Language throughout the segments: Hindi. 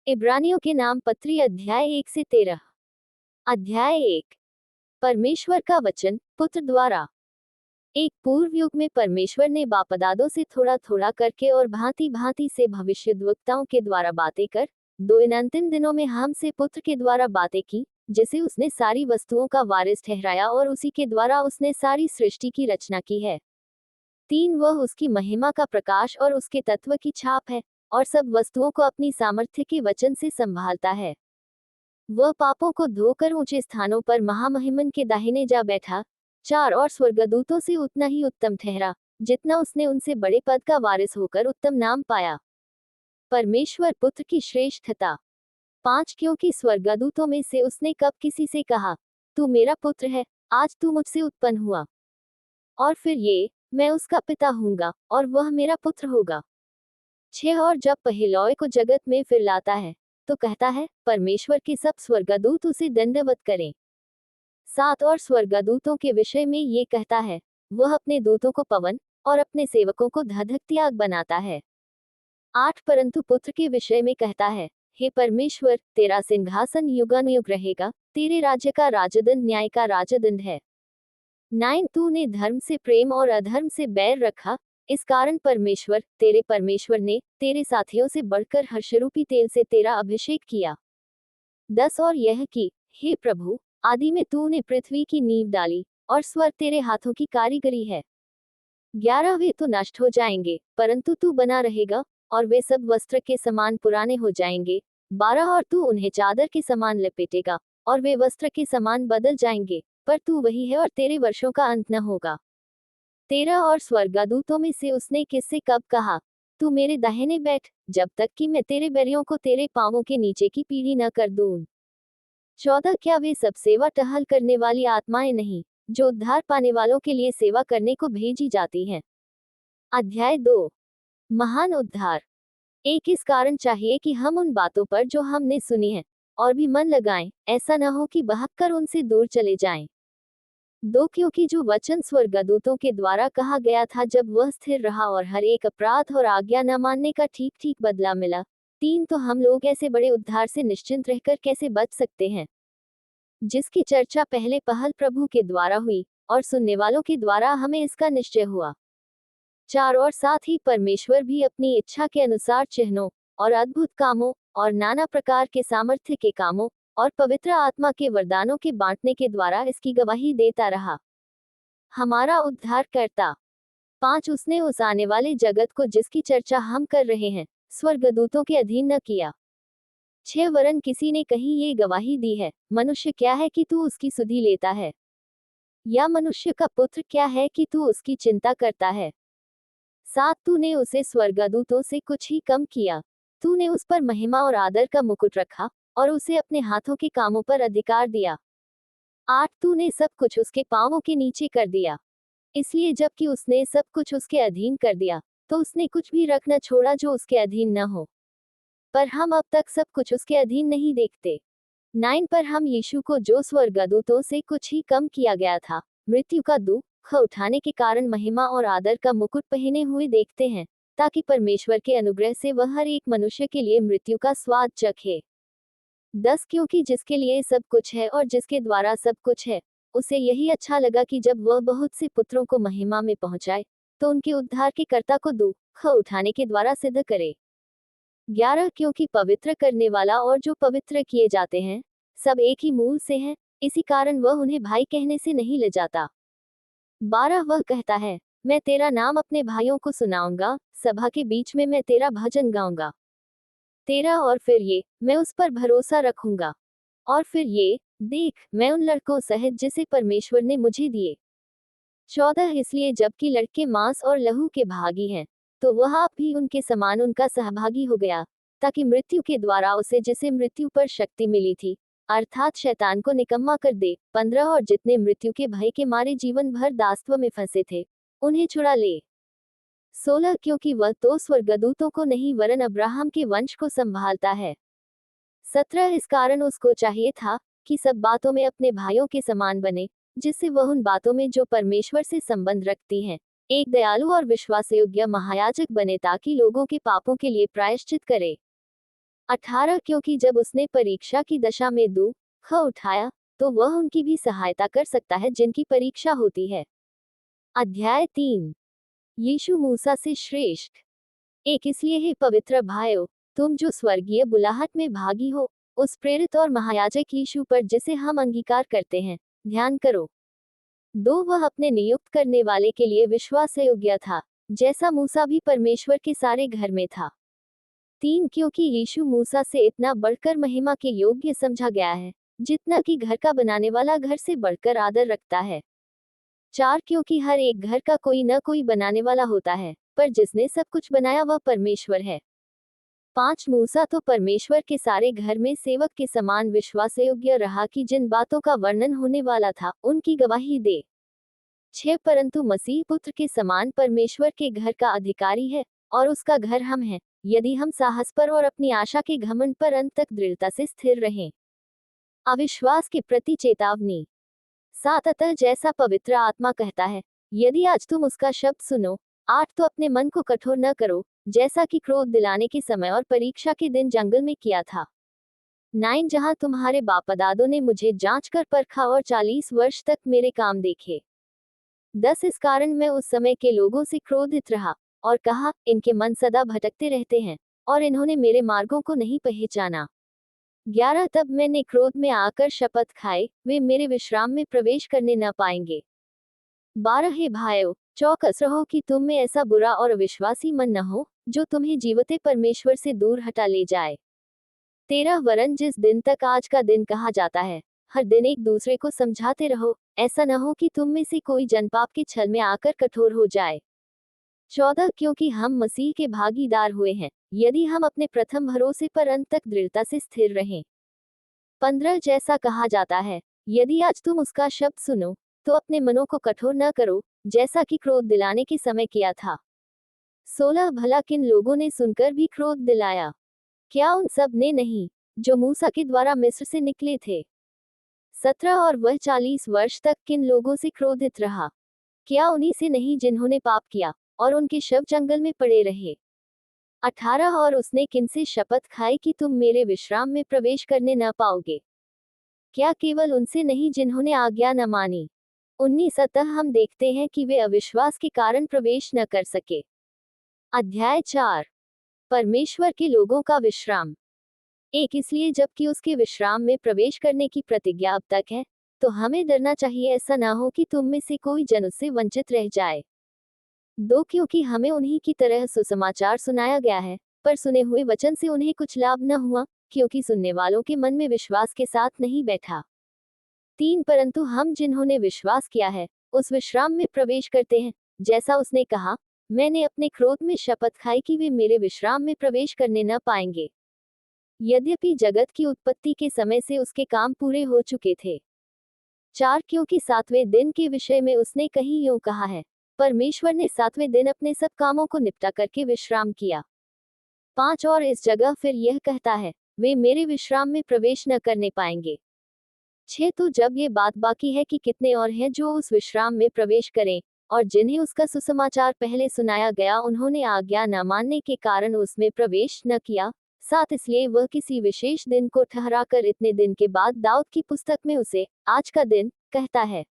इब्रानियों के नाम पत्री अध्याय 1 से 13। अध्याय 1। परमेश्वर का वचन पुत्र द्वारा। एक पूर्व युग में परमेश्वर ने बापदादों से थोड़ा थोड़ा करके और भांति भांति से भविष्यद्वक्ताओं के द्वारा बातें कर दो इन अंतिम दिनों में हमसे पुत्र के द्वारा बातें की, जिसे उसने सारी वस्तुओं का वारिस ठहराया और उसी के द्वारा उसने सारी सृष्टि की रचना की है। 3 वह उसकी महिमा का प्रकाश और उसके तत्व की छाप है, और सब वस्तुओं को अपनी सामर्थ्य के वचन से संभालता है। वह पापों को धोकर ऊंचे स्थानों पर महामहिमन के दाहिने जा बैठा। 4 और स्वर्गदूतों से उतना ही उत्तम ठहरा, जितना उसने उनसे बड़े पद का वारिस होकर उत्तम नाम पाया। परमेश्वर पुत्र की श्रेष्ठता। 5 क्योंकि स्वर्गदूतों में से उसने कब किसी से कहा, तू मेरा पुत्र है, आज तू मुझसे उत्पन्न हुआ। और फिर ये, मैं उसका पिता हूँगा और वह मेरा पुत्र होगा। 6 और जब पहलौए को जगत में फिर लाता है, तो कहता है, परमेश्वर के सब स्वर्गदूत उसे दंडवत करें। 7 और स्वर्गदूतों के विषय में ये कहता है, वह अपने दूतों को पवन और अपने सेवकों को धधकती आग बनाता है। 8 परंतु पुत्र के विषय में कहता है, हे परमेश्वर, तेरा सिंहासन युगानुयुग रहेगा, तेरे राज्य का राजदंड न्याय का राजदंड है। 9 तूने धर्म से प्रेम और अधर्म से बैर रखा, इस कारण परमेश्वर, तेरे परमेश्वर ने तेरे साथियों से बढ़कर हर्षरूपी तेल से तेरा अभिषेक किया। 10 और यह कि, हे प्रभु, आदि में तूने पृथ्वी की नींव डाली, और स्वर्ग तेरे हाथों की कारीगरी है। 11 वे तो नष्ट हो जाएंगे, परंतु तू बना रहेगा, और वे सब वस्त्र के समान पुराने हो जाएंगे। 12 और तू उन्हें चादर के समान लपेटेगा, और वे वस्त्र के समान बदल जाएंगे, पर तू वही है और तेरे वर्षों का अंत न होगा। 13 और स्वर्गदूतों में से उसने किससे कब कहा, तू मेरे दाहिने बैठ, जब तक कि मैं तेरे बैरियों को तेरे पांवों के नीचे की पीढ़ी न कर दूं। 14 क्या वे सब सेवा टहल करने वाली आत्माएं नहीं, जो उद्धार पाने वालों के लिए सेवा करने को भेजी जाती हैं। अध्याय 2। महान उद्धार। एक इस कारण चाहिए कि हम उन बातों पर जो हमने सुनी है, और भी मन लगाएं, ऐसा न हो कि बहककर उनसे दूर चले जाएं। 2 क्योंकि जो वचन स्वर्गदूतों के द्वारा कहा गया था जब वह स्थिर रहा और हर एक अपराध और आज्ञा न मानने का ठीक ठीक बदला मिला। 3 तो हम लोग ऐसे बड़े उद्धार से निश्चिंत रहकर कैसे बच सकते हैं, जिसकी चर्चा पहले पहल प्रभु के द्वारा हुई, और सुनने वालों के द्वारा हमें इसका निश्चय हुआ। 4 और साथ ही परमेश्वर भी अपनी इच्छा के अनुसार चिन्हों और अद्भुत कामों और नाना प्रकार के सामर्थ्य के कामों और पवित्र आत्मा के वरदानों के बांटने के द्वारा इसकी गवाही देता रहा। हमारा उद्धार करता। 5 उसने उस आने वाले जगत को जिसकी चर्चा हम कर रहे हैं, स्वर्गदूतों के अधीन न किया। 6 वरन किसी ने कहीं ये गवाही दी है, मनुष्य क्या है कि तू उसकी सुधि लेता है, या मनुष्य का पुत्र क्या है कि तू उसकी चिंता करता है। 7 तूने उसे स्वर्गदूतों से कुछ ही कम किया, तूने उस पर महिमा और आदर का मुकुट रखा, और उसे अपने हाथों के कामों पर अधिकार दिया। 8 तूने सब कुछ उसके पांवों के नीचे कर दिया, इसलिए जबकि उसने सब कुछ उसके अधीन कर दिया, तो उसने कुछ भी रख न छोड़ा जो उसके अधीन न हो। पर हम अब तक सब कुछ उसके अधीन नहीं देखते। 9 पर हम यीशु को जो स्वर्गदूतों से कुछ ही कम किया गया था, मृत्यु का दुख उठाने के कारण महिमा और आदर का मुकुट पहने हुए देखते हैं, ताकि परमेश्वर के अनुग्रह से वह हर एक मनुष्य के लिए मृत्यु का स्वाद चखे। 10 क्योंकि जिसके लिए सब कुछ है और जिसके द्वारा सब कुछ है, उसे यही अच्छा लगा कि जब वह बहुत से पुत्रों को महिमा में पहुंचाए, तो उनके उद्धार के कर्ता को दुख उठाने के द्वारा सिद्ध करे। 11 क्योंकि पवित्र करने वाला और जो पवित्र किए जाते हैं, सब एक ही मूल से हैं, इसी कारण वह उन्हें भाई कहने से नहीं लजाता। 12 वह कहता है, मैं तेरा नाम अपने भाइयों को सुनाऊंगा, सभा के बीच में मैं तेरा भजन गाऊंगा। 13 और फिर ये, मैं उस पर भरोसा रखूंगा। और फिर ये, देख, मैं उन लड़कों सहित जिसे परमेश्वर ने मुझे दिए। 14 इसलिए जबकि लड़के मांस और लहू के भागी हैं, तो वह आप भी उनके समान उनका सहभागी हो गया, ताकि मृत्यु के द्वारा उसे जिसे मृत्यु पर शक्ति मिली थी, अर्थात शैतान को निकम्मा कर दे। 15 और जितने मृत्यु के भय के मारे जीवन भर दासत्व में फंसे थे, उन्हें छुड़ा ले। 16 क्योंकि वह तो स्वर्गदूतों को नहीं वरन अब्राहम के वंश को संभालता है। 17 इस कारण उसको चाहिए था कि सब बातों में अपने भाइयों के समान बने, जिससे वह उन बातों में जो परमेश्वर से संबंध रखती हैं, एक दयालु और विश्वासयोग्य महायाजक बने, ताकि लोगों के पापों के लिए प्रायश्चित करे। 18 क्योंकि जब उसने परीक्षा की दशा में दुख उठाया तो वह उनकी भी सहायता कर सकता है जिनकी परीक्षा होती है। अध्याय 3। यीशु मूसा से श्रेष्ठ। एक इसलिए ही पवित्र भाइयों, तुम जो स्वर्गीय बुलाहट में भागी हो, उस प्रेरित और महायाजक यीशु पर जिसे हम अंगीकार करते हैं, ध्यान करो। 2 वह अपने नियुक्त करने वाले के लिए विश्वास योग्य था, जैसा मूसा भी परमेश्वर के सारे घर में था। 3 क्योंकि यीशु मूसा से इतना बढ़कर महिमा के योग्य समझा गया है, जितना कि घर का बनाने वाला घर से बढ़कर आदर रखता है। 4 क्योंकि हर एक घर का कोई न कोई बनाने वाला होता है, पर जिसने सब कुछ बनाया वह परमेश्वर है। 5 मूसा तो परमेश्वर के सारे घर में सेवक के समान विश्वासयोग्य रहा कि जिन बातों का वर्णन होने वाला था उनकी गवाही दे। 6 परंतु मसीह पुत्र के समान परमेश्वर के घर का अधिकारी है, और उसका घर हम हैं, यदि हम साहस पर और अपनी आशा के घमंड पर अंत तक दृढ़ता से स्थिर रहें। अविश्वास के प्रति चेतावनी। 7 अतः जैसा पवित्र आत्मा कहता है, यदि आज तुम उसका शब्द सुनो। 8 तो अपने मन को कठोर न करो, जैसा कि क्रोध दिलाने के समय और परीक्षा के दिन जंगल में किया था। 9 जहां तुम्हारे बापदादों ने मुझे जांच कर परखा और 40 वर्ष तक मेरे काम देखे। 10 इस कारण मैं उस समय के लोगों से क्रोधित रहा और कहा, इनके मन सदा भटकते रहते हैं, और इन्होंने मेरे मार्गों को नहीं पहचाना। 11 तब मैंने क्रोध में आकर शपथ खाए, वे मेरे विश्राम में प्रवेश करने न पाएंगे। 12 हे भाइयों, चौकस रहो कि तुम में ऐसा बुरा और अविश्वासी मन न हो, जो तुम्हें जीवते परमेश्वर से दूर हटा ले जाए। 13 वरन जिस दिन तक आज का दिन कहा जाता है, हर दिन एक दूसरे को समझाते रहो, ऐसा न हो कि तुम में से कोई जनपाप के छल में आकर कठोर हो जाए। 14 क्योंकि हम मसीह के भागीदार हुए हैं, यदि हम अपने प्रथम भरोसे पर अंत तक दृढ़ता से स्थिर रहें। 15 जैसा कहा जाता है, यदि आज तुम उसका शब्द सुनो, तो अपने मनों को कठोर न करो, जैसा कि क्रोध दिलाने के समय किया था। 16 भला किन लोगों ने सुनकर भी क्रोध दिलाया? क्या उन सब ने नहीं, जो मूसा के द्वारा मिस्र से निकले थे? 17 और वह 40 वर्ष तक किन लोगों से क्रोधित रहा? क्या उन्हीं से नहीं जिन्होंने पाप किया, और उनके शव जंगल में पड़े रहे? 18 और उसने किनसे शपथ खाई कि तुम मेरे विश्राम में प्रवेश करने न पाओगे? क्या केवल उनसे नहीं जिन्होंने आज्ञा न मानी? 19 अतः हम देखते हैं कि वे अविश्वास के कारण प्रवेश न कर सके। अध्याय 4। परमेश्वर के लोगों का विश्राम। 1 इसलिए जबकि उसके विश्राम में प्रवेश करने की प्रतिज्ञा अब तक है, तो हमें डरना चाहिए ऐसा न हो कि तुम में से कोई जन उससे वंचित रह जाए। 2 क्योंकि हमें उन्हीं की तरह सुसमाचार सुनाया गया है, पर सुने हुए वचन से उन्हें कुछ लाभ न हुआ, क्योंकि सुनने वालों के मन में विश्वास के साथ नहीं बैठा। 3 परंतु हम जिन्होंने विश्वास किया है, उस विश्राम में प्रवेश करते हैं, जैसा उसने कहा, मैंने अपने क्रोध में शपथ खाई कि वे मेरे विश्राम में प्रवेश करने न पाएंगे। यद्यपि जगत की उत्पत्ति के समय से उसके काम पूरे हो चुके थे। 4 क्योंकि 7वें दिन के विषय में उसने कहीं यूं कहा है, परमेश्वर ने 7वें दिन अपने सब कामों को निपटा करके विश्राम किया। 5 और इस जगह फिर यह कहता है, वे मेरे विश्राम में प्रवेश न करने पाएंगे। 6 तो जब ये बात बाकी है कि कितने और हैं जो उस विश्राम में प्रवेश करें, और जिन्हें उसका सुसमाचार पहले सुनाया गया उन्होंने आज्ञा न मानने के कारण उसमें प्रवेश न किया। 7 इसलिए वह किसी विशेष दिन को ठहराकर इतने दिन के बाद दाऊद की पुस्तक में उसे आज का दिन कहता है,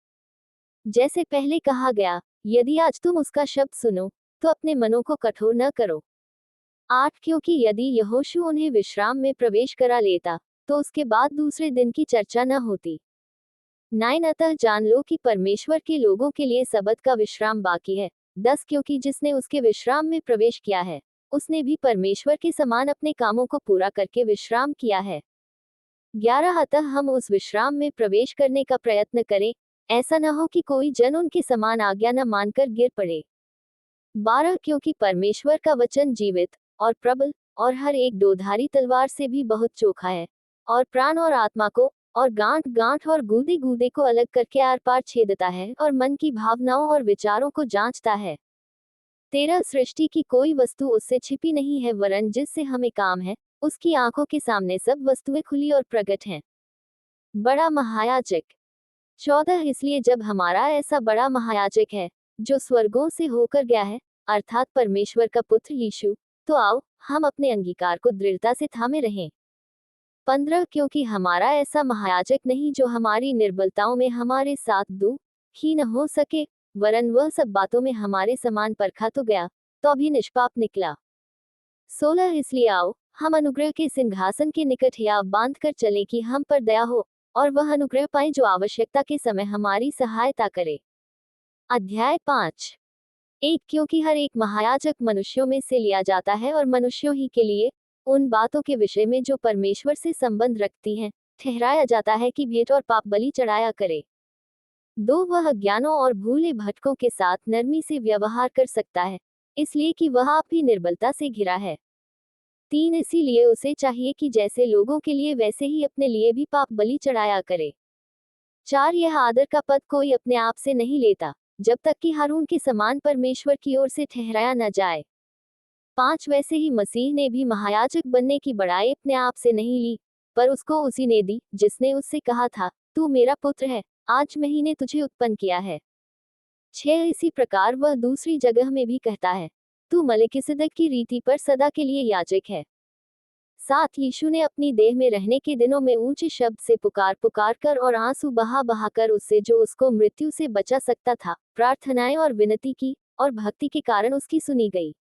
जैसे पहले कहा गया, यदि आज तुम उसका शब्द सुनो, तो अपने मनों को कठोर न करो। 8 क्योंकि यदि यहोशू उन्हें विश्राम में प्रवेश करा लेता, तो उसके बाद दूसरे दिन की चर्चा न होती। 9 अतः जान लो कि परमेश्वर के लोगों के लिए सबत का विश्राम बाकी है। 10 क्योंकि जिसने उसके विश्राम में प्रवेश किया है, उसने भी परमेश्वर के समान अपने कामों को पूरा करके विश्राम किया है। 11 अतः हम उस विश्राम में प्रवेश करने का प्रयत्न करें, ऐसा न हो कि कोई जन उनके समान आज्ञा न मानकर गिर पड़े। 12 क्योंकि परमेश्वर का वचन जीवित और प्रबल और हर एक दोधारी तलवार से भी बहुत चोखा है, और प्राण और आत्मा को और गांठ गांठ और गूदे गूदे को अलग करके आर पार छेदता है, और मन की भावनाओं और विचारों को जांचता है। 13 सृष्टि की कोई वस्तु उससे छिपी नहीं है, वरन जिससे हमें काम है, उसकी आंखों के सामने सब वस्तुएं खुली और प्रकट हैं। बड़ा महायाजक। 14 इसलिए जब हमारा ऐसा बड़ा महायाजक है, जो स्वर्गों से होकर गया है, अर्थात परमेश्वर का पुत्र यीशु, तो आओ हम अपने अंगीकार को दृढ़ता से थामे रहें। 15 क्योंकि हमारा ऐसा महायाजक नहीं जो हमारी निर्बलताओं में हमारे साथ दुखी न हो सके, वरन वह सब बातों में हमारे समान परखा तो गया, तो भी निष्पाप निकला। 16 इसलिए आओ हम अनुग्रह के सिंहासन के निकट हियाव बांध कर चले कि हम पर दया हो, और वह अनुग्रह पाए जो आवश्यकता के समय हमारी सहायता करे। अध्याय 5। 1 क्योंकि हर एक महायाजक मनुष्यों में से लिया जाता है और मनुष्यों ही के लिए उन बातों के विषय में जो परमेश्वर से संबंध रखती हैं ठहराया जाता है कि भेंट और पाप बलि चढ़ाया करे। 2 वह अज्ञानों और भूले भटकों के साथ नरमी से व्यवहार कर सकता है, इसलिए कि वह आप ही निर्बलता से घिरा है। 3 इसीलिए उसे चाहिए कि जैसे लोगों के लिए वैसे ही अपने लिए भी पाप बलि चढ़ाया करे। 4 यह आदर का पद कोई अपने आप से नहीं लेता, जब तक कि हारून के समान परमेश्वर की ओर से ठहराया न जाए। 5 वैसे ही मसीह ने भी महायाजक बनने की बड़ाई अपने आप से नहीं ली, पर उसको उसी ने दी जिसने उससे कहा था, तू मेरा पुत्र है, आज मैंने तुझे उत्पन्न किया है। 6 इसी प्रकार वह दूसरी जगह में भी कहता है, तू मलिकिसिदक की रीति पर सदा के लिए याजक है। 7 यीशु ने अपनी देह में रहने के दिनों में ऊंचे शब्द से पुकार पुकार कर और आंसू बहा बहा कर उससे जो उसको मृत्यु से बचा सकता था प्रार्थनाएं और विनती की, और भक्ति के कारण उसकी सुनी गई।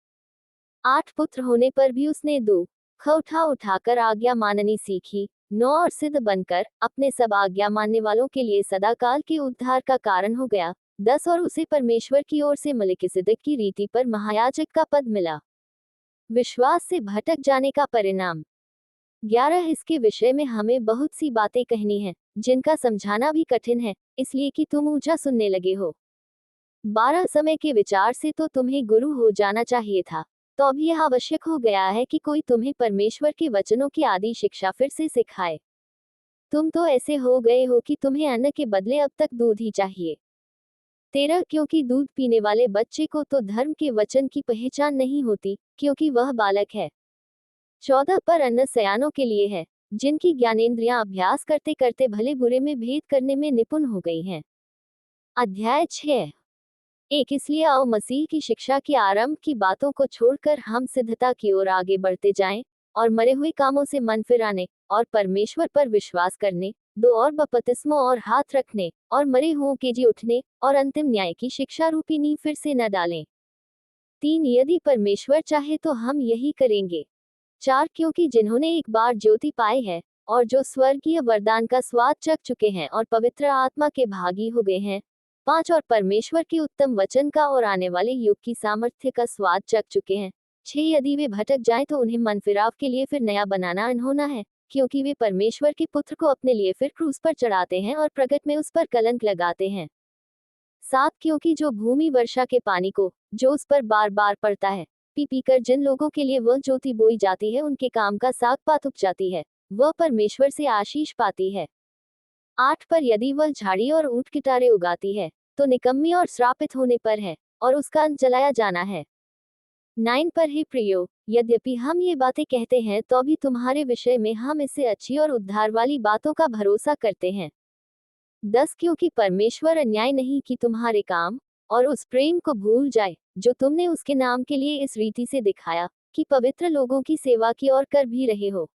8 पुत्र होने पर भी उसने दुख उठा उठाकर आज्ञा माननी सीखी। 9 और सिद्ध बनकर अपने सब आज्ञा मानने वालों के लिए सदाकाल के उद्धार का कारण हो गया। 10 और उसे परमेश्वर की ओर से मलिकिसिदक की रीति पर महायाजक का पद मिला। विश्वास से भटक जाने का परिणाम। 11 इसके विषय में हमें बहुत सी बातें कहनी हैं, जिनका समझाना भी कठिन है, इसलिए कि तुम ऊंचा सुनने लगे हो। 12 समय के विचार से तो तुम्हें गुरु हो जाना चाहिए था, तो अब यह आवश्यक हो गया है कि कोई तुम्हें परमेश्वर के वचनों की आदि शिक्षा फिर से सिखाए। तुम तो ऐसे हो गए हो कि तुम्हें अन्न के बदले अब तक दूध ही चाहिए। 13 क्योंकि दूध पीने वाले बच्चे को तो धर्म के वचन की पहचान नहीं होती, क्योंकि वह बालक है। 14 पर अन्न सयानों के लिए है, जिनकी ज्ञानेंद्रियां अभ्यास करते करते भले बुरे में भेद करने में निपुण हो गई हैं। अध्याय 6। 1 इसलिए आओ मसीह की शिक्षा की आरंभ की बातों को छोड़कर हम सिद्धता की ओर आगे बढ़ते जाएं, और मरे हुए कामों से मन फिराने और परमेश्वर पर विश्वास करने, 2 और बपतिस्मों और हाथ रखने और मरे हुओं के जी उठने और अंतिम न्याय की शिक्षा रूपी नींव फिर से न डालें। 3 यदि परमेश्वर चाहे तो हम यही करेंगे। 4 क्योंकि जिन्होंने एक बार ज्योति पाई है और जो स्वर्गीय वरदान का स्वाद चख चुके हैं और पवित्र आत्मा के भागी हो गए हैं। 5 और परमेश्वर के उत्तम वचन का और आने वाले युग की सामर्थ्य का स्वाद चख चुके हैं। 6 यदि वे भटक जाएं तो उन्हें मन फिराव के लिए फिर नया बनाना अनहोना है, क्योंकि वे परमेश्वर के पुत्र को अपने लिए फिर क्रूस पर चढ़ाते हैं और प्रगट में उस पर कलंक लगाते हैं। 7 क्योंकि जो भूमि वर्षा के पानी को, जो उस पर बार बार पड़ता है, पी पी कर जिन लोगों के लिए वह ज्योति बोई जाती है उनके काम का साग पात उग जाती है, वह परमेश्वर से आशीष पाती है। 8 पर यदि वह झाड़ी और ऊंट किटारे उगाती है, तो निकम्मी और श्रापित होने पर है, और उसका अंत जलाया जाना है। 9 पर हे प्रियो, यद्यपि हम ये बातें कहते हैं तो भी तुम्हारे विषय में हम इससे अच्छी और उद्धार वाली बातों का भरोसा करते हैं। 10 क्योंकि परमेश्वर अन्याय नहीं कि तुम्हारे काम और उस प्रेम को भूल जाए जो तुमने उसके नाम के लिए इस रीति से दिखाया कि पवित्र लोगों की सेवा की और कर भी रहे हो।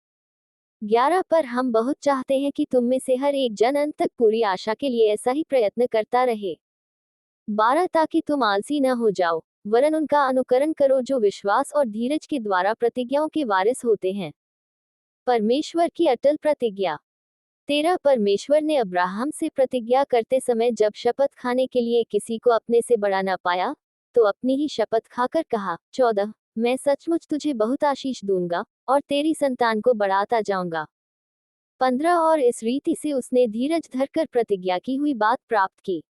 11 पर हम बहुत चाहते हैं कि तुम में से हर एक जन अंत तक पूरी आशा के लिए ऐसा ही प्रयत्न करता रहे। 12 ताकि तुम आलसी न हो जाओ, वरन उनका अनुकरण करो जो विश्वास और धीरज के द्वारा प्रतिज्ञाओं के वारिस होते हैं। परमेश्वर की अटल प्रतिज्ञा। 13 परमेश्वर ने अब्राहम से प्रतिज्ञा करते समय जब शपथ खाने के लिए किसी को अपने से बड़ा न पाया, तो अपनी ही शपथ खाकर कहा। 14 मैं सचमुच तुझे बहुत आशीष दूंगा और तेरी संतान को बढ़ाता जाऊंगा। 15 और इस रीति से उसने धीरज धरकर प्रतिज्ञा की हुई बात प्राप्त की।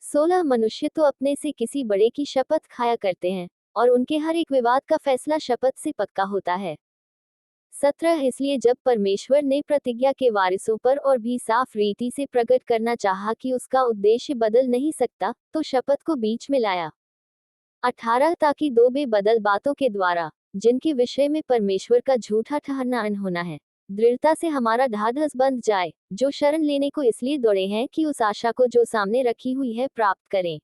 16 मनुष्य तो अपने से किसी बड़े की शपथ खाया करते हैं, और उनके हर एक विवाद का फैसला शपथ से पक्का होता है। 17 इसलिए जब परमेश्वर ने प्रतिज्ञा के वारिसों पर और भी साफ रीति से प्रकट करना चाहा कि उसका उद्देश्य बदल नहीं सकता, तो शपथ को बीच में लाया। 18 ताकि 2 बेबदल बातों के द्वारा, जिनके विषय में परमेश्वर का झूठा ठहरना अनहोना है, दृढ़ता से हमारा ढाढ़स बंध जाए, जो शरण लेने को इसलिए दौड़े हैं कि उस आशा को जो सामने रखी हुई है प्राप्त करें।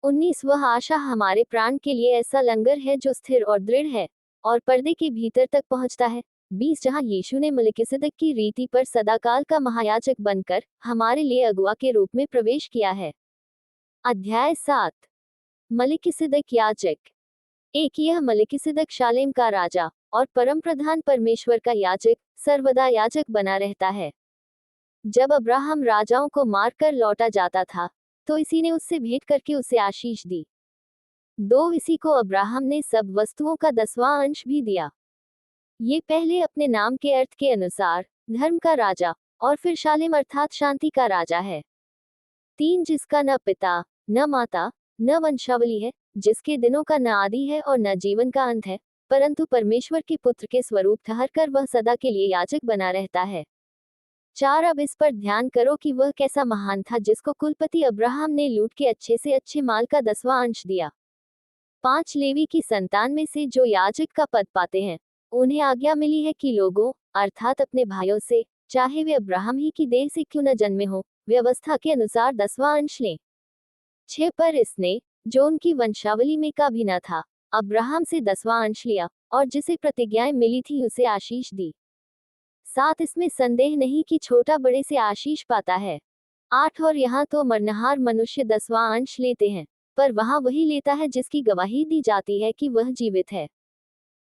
19 वह आशा हमारे प्राण के लिए ऐसा लंगर है जो स्थिर और दृढ़ है और पर्दे के भीतर तक पहुंचता है। 20 जहां यीशु ने मलिकिसिदक की रीति पर सदाकाल का महायाजक बनकर हमारे लिए अगुआ के रूप में प्रवेश किया है। अध्याय 7 मलिकिसिदक याजक। एक यह मलिकिसिदक शालेम का राजा और परम प्रधान परमेश्वर का याजक सर्वदा याजक बना रहता है। जब अब्राहम राजाओं को मारकर लौटा जाता था तो इसी ने उससे भेंट करके उसे आशीष दी। इसी को अब्राहम ने सब वस्तुओं का 10वां अंश भी दिया। ये पहले अपने नाम के अर्थ के अनुसार धर्म का राजा और फिर शालेम अर्थात शांति का राजा है। 3 जिसका न पिता न माता न वंशावली है, जिसके दिनों का न आदि है और न जीवन का अंत है, परंतु परमेश्वर के पुत्र के स्वरूप ठहरकर वह सदा के लिए याजक बना रहता है। 4 अब इस पर ध्यान करो कि वह कैसा महान था जिसको कुलपति अब्राहम ने लूट के अच्छे से अच्छे माल का 10वां अंश दिया। 5 लेवी की संतान में से जो याजक का पद पाते हैं, उन्हें आज्ञा मिली है कि लोगों अर्थात अपने भाइयों से, चाहे वे अब्राहम ही की देह से क्यों न जन्मे हो, व्यवस्था के अनुसार 10वां अंश लें। 6 पर इसने, जो उनकी वंशावली में का भी न था, अब्राहम से 10वां अंश लिया और जिसे प्रतिज्ञाएं मिली थी उसे आशीष दी। 7 इसमें संदेह नहीं कि छोटा बड़े से आशीष पाता है। 8 और यहाँ तो मरनहार मनुष्य 10वां अंश लेते हैं, पर वहाँ वही लेता है जिसकी गवाही दी जाती है कि वह जीवित है।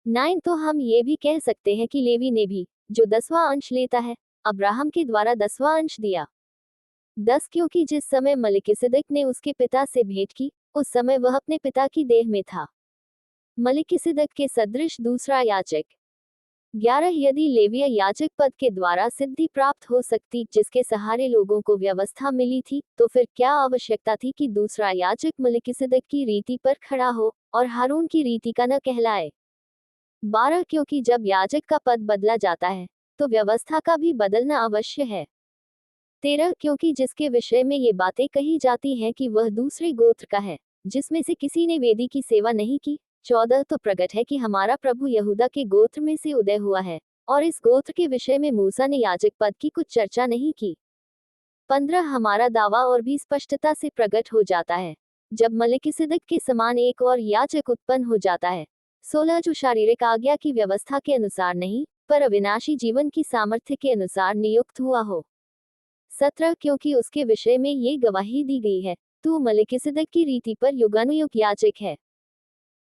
9 तो हम ये भी कह सकते हैं कि लेवी ने भी, जो 10वां अंश लेता है, अब्राहम के द्वारा 10वां अंश दिया। 10 क्योंकि जिस समय मलिकिसिदक ने उसके पिता से भेंट की, उस समय वह अपने पिता की देह में था। मलिकिसिदक के सदृश दूसरा याजक। 11 यदि लेवीय याजक पद के द्वारा सिद्धि प्राप्त हो सकती जिसके सहारे लोगों को व्यवस्था मिली थी, तो फिर क्या आवश्यकता थी कि दूसरा याजक मलिकिसिदक की रीति पर खड़ा हो और हारून की रीति का न कहलाए। 12 क्योंकि जब याजक का पद बदला जाता है तो व्यवस्था का भी बदलना अवश्य है। 13 क्योंकि जिसके विषय में ये बातें कही जाती हैं कि वह दूसरे गोत्र का है, जिसमें से किसी ने वेदी की सेवा नहीं की। 14 तो प्रकट है कि हमारा प्रभु यहूदा के गोत्र में से उदय हुआ है और इस गोत्र के विषय में मूसा ने याजक पद की कुछ चर्चा नहीं की। 15 हमारा दावा और भी स्पष्टता से प्रकट हो जाता है जब मलिकिसिदक के समान एक और याजक उत्पन्न हो जाता है। 16 जो शारीरिक आज्ञा की व्यवस्था के अनुसार नहीं, पर अविनाशी जीवन की सामर्थ्य के अनुसार नियुक्त हुआ हो। 17 क्योंकि उसके विषय में ये गवाही दी गई है, तू मलिकिसिदक की रीति पर युगानुयुग याजक है।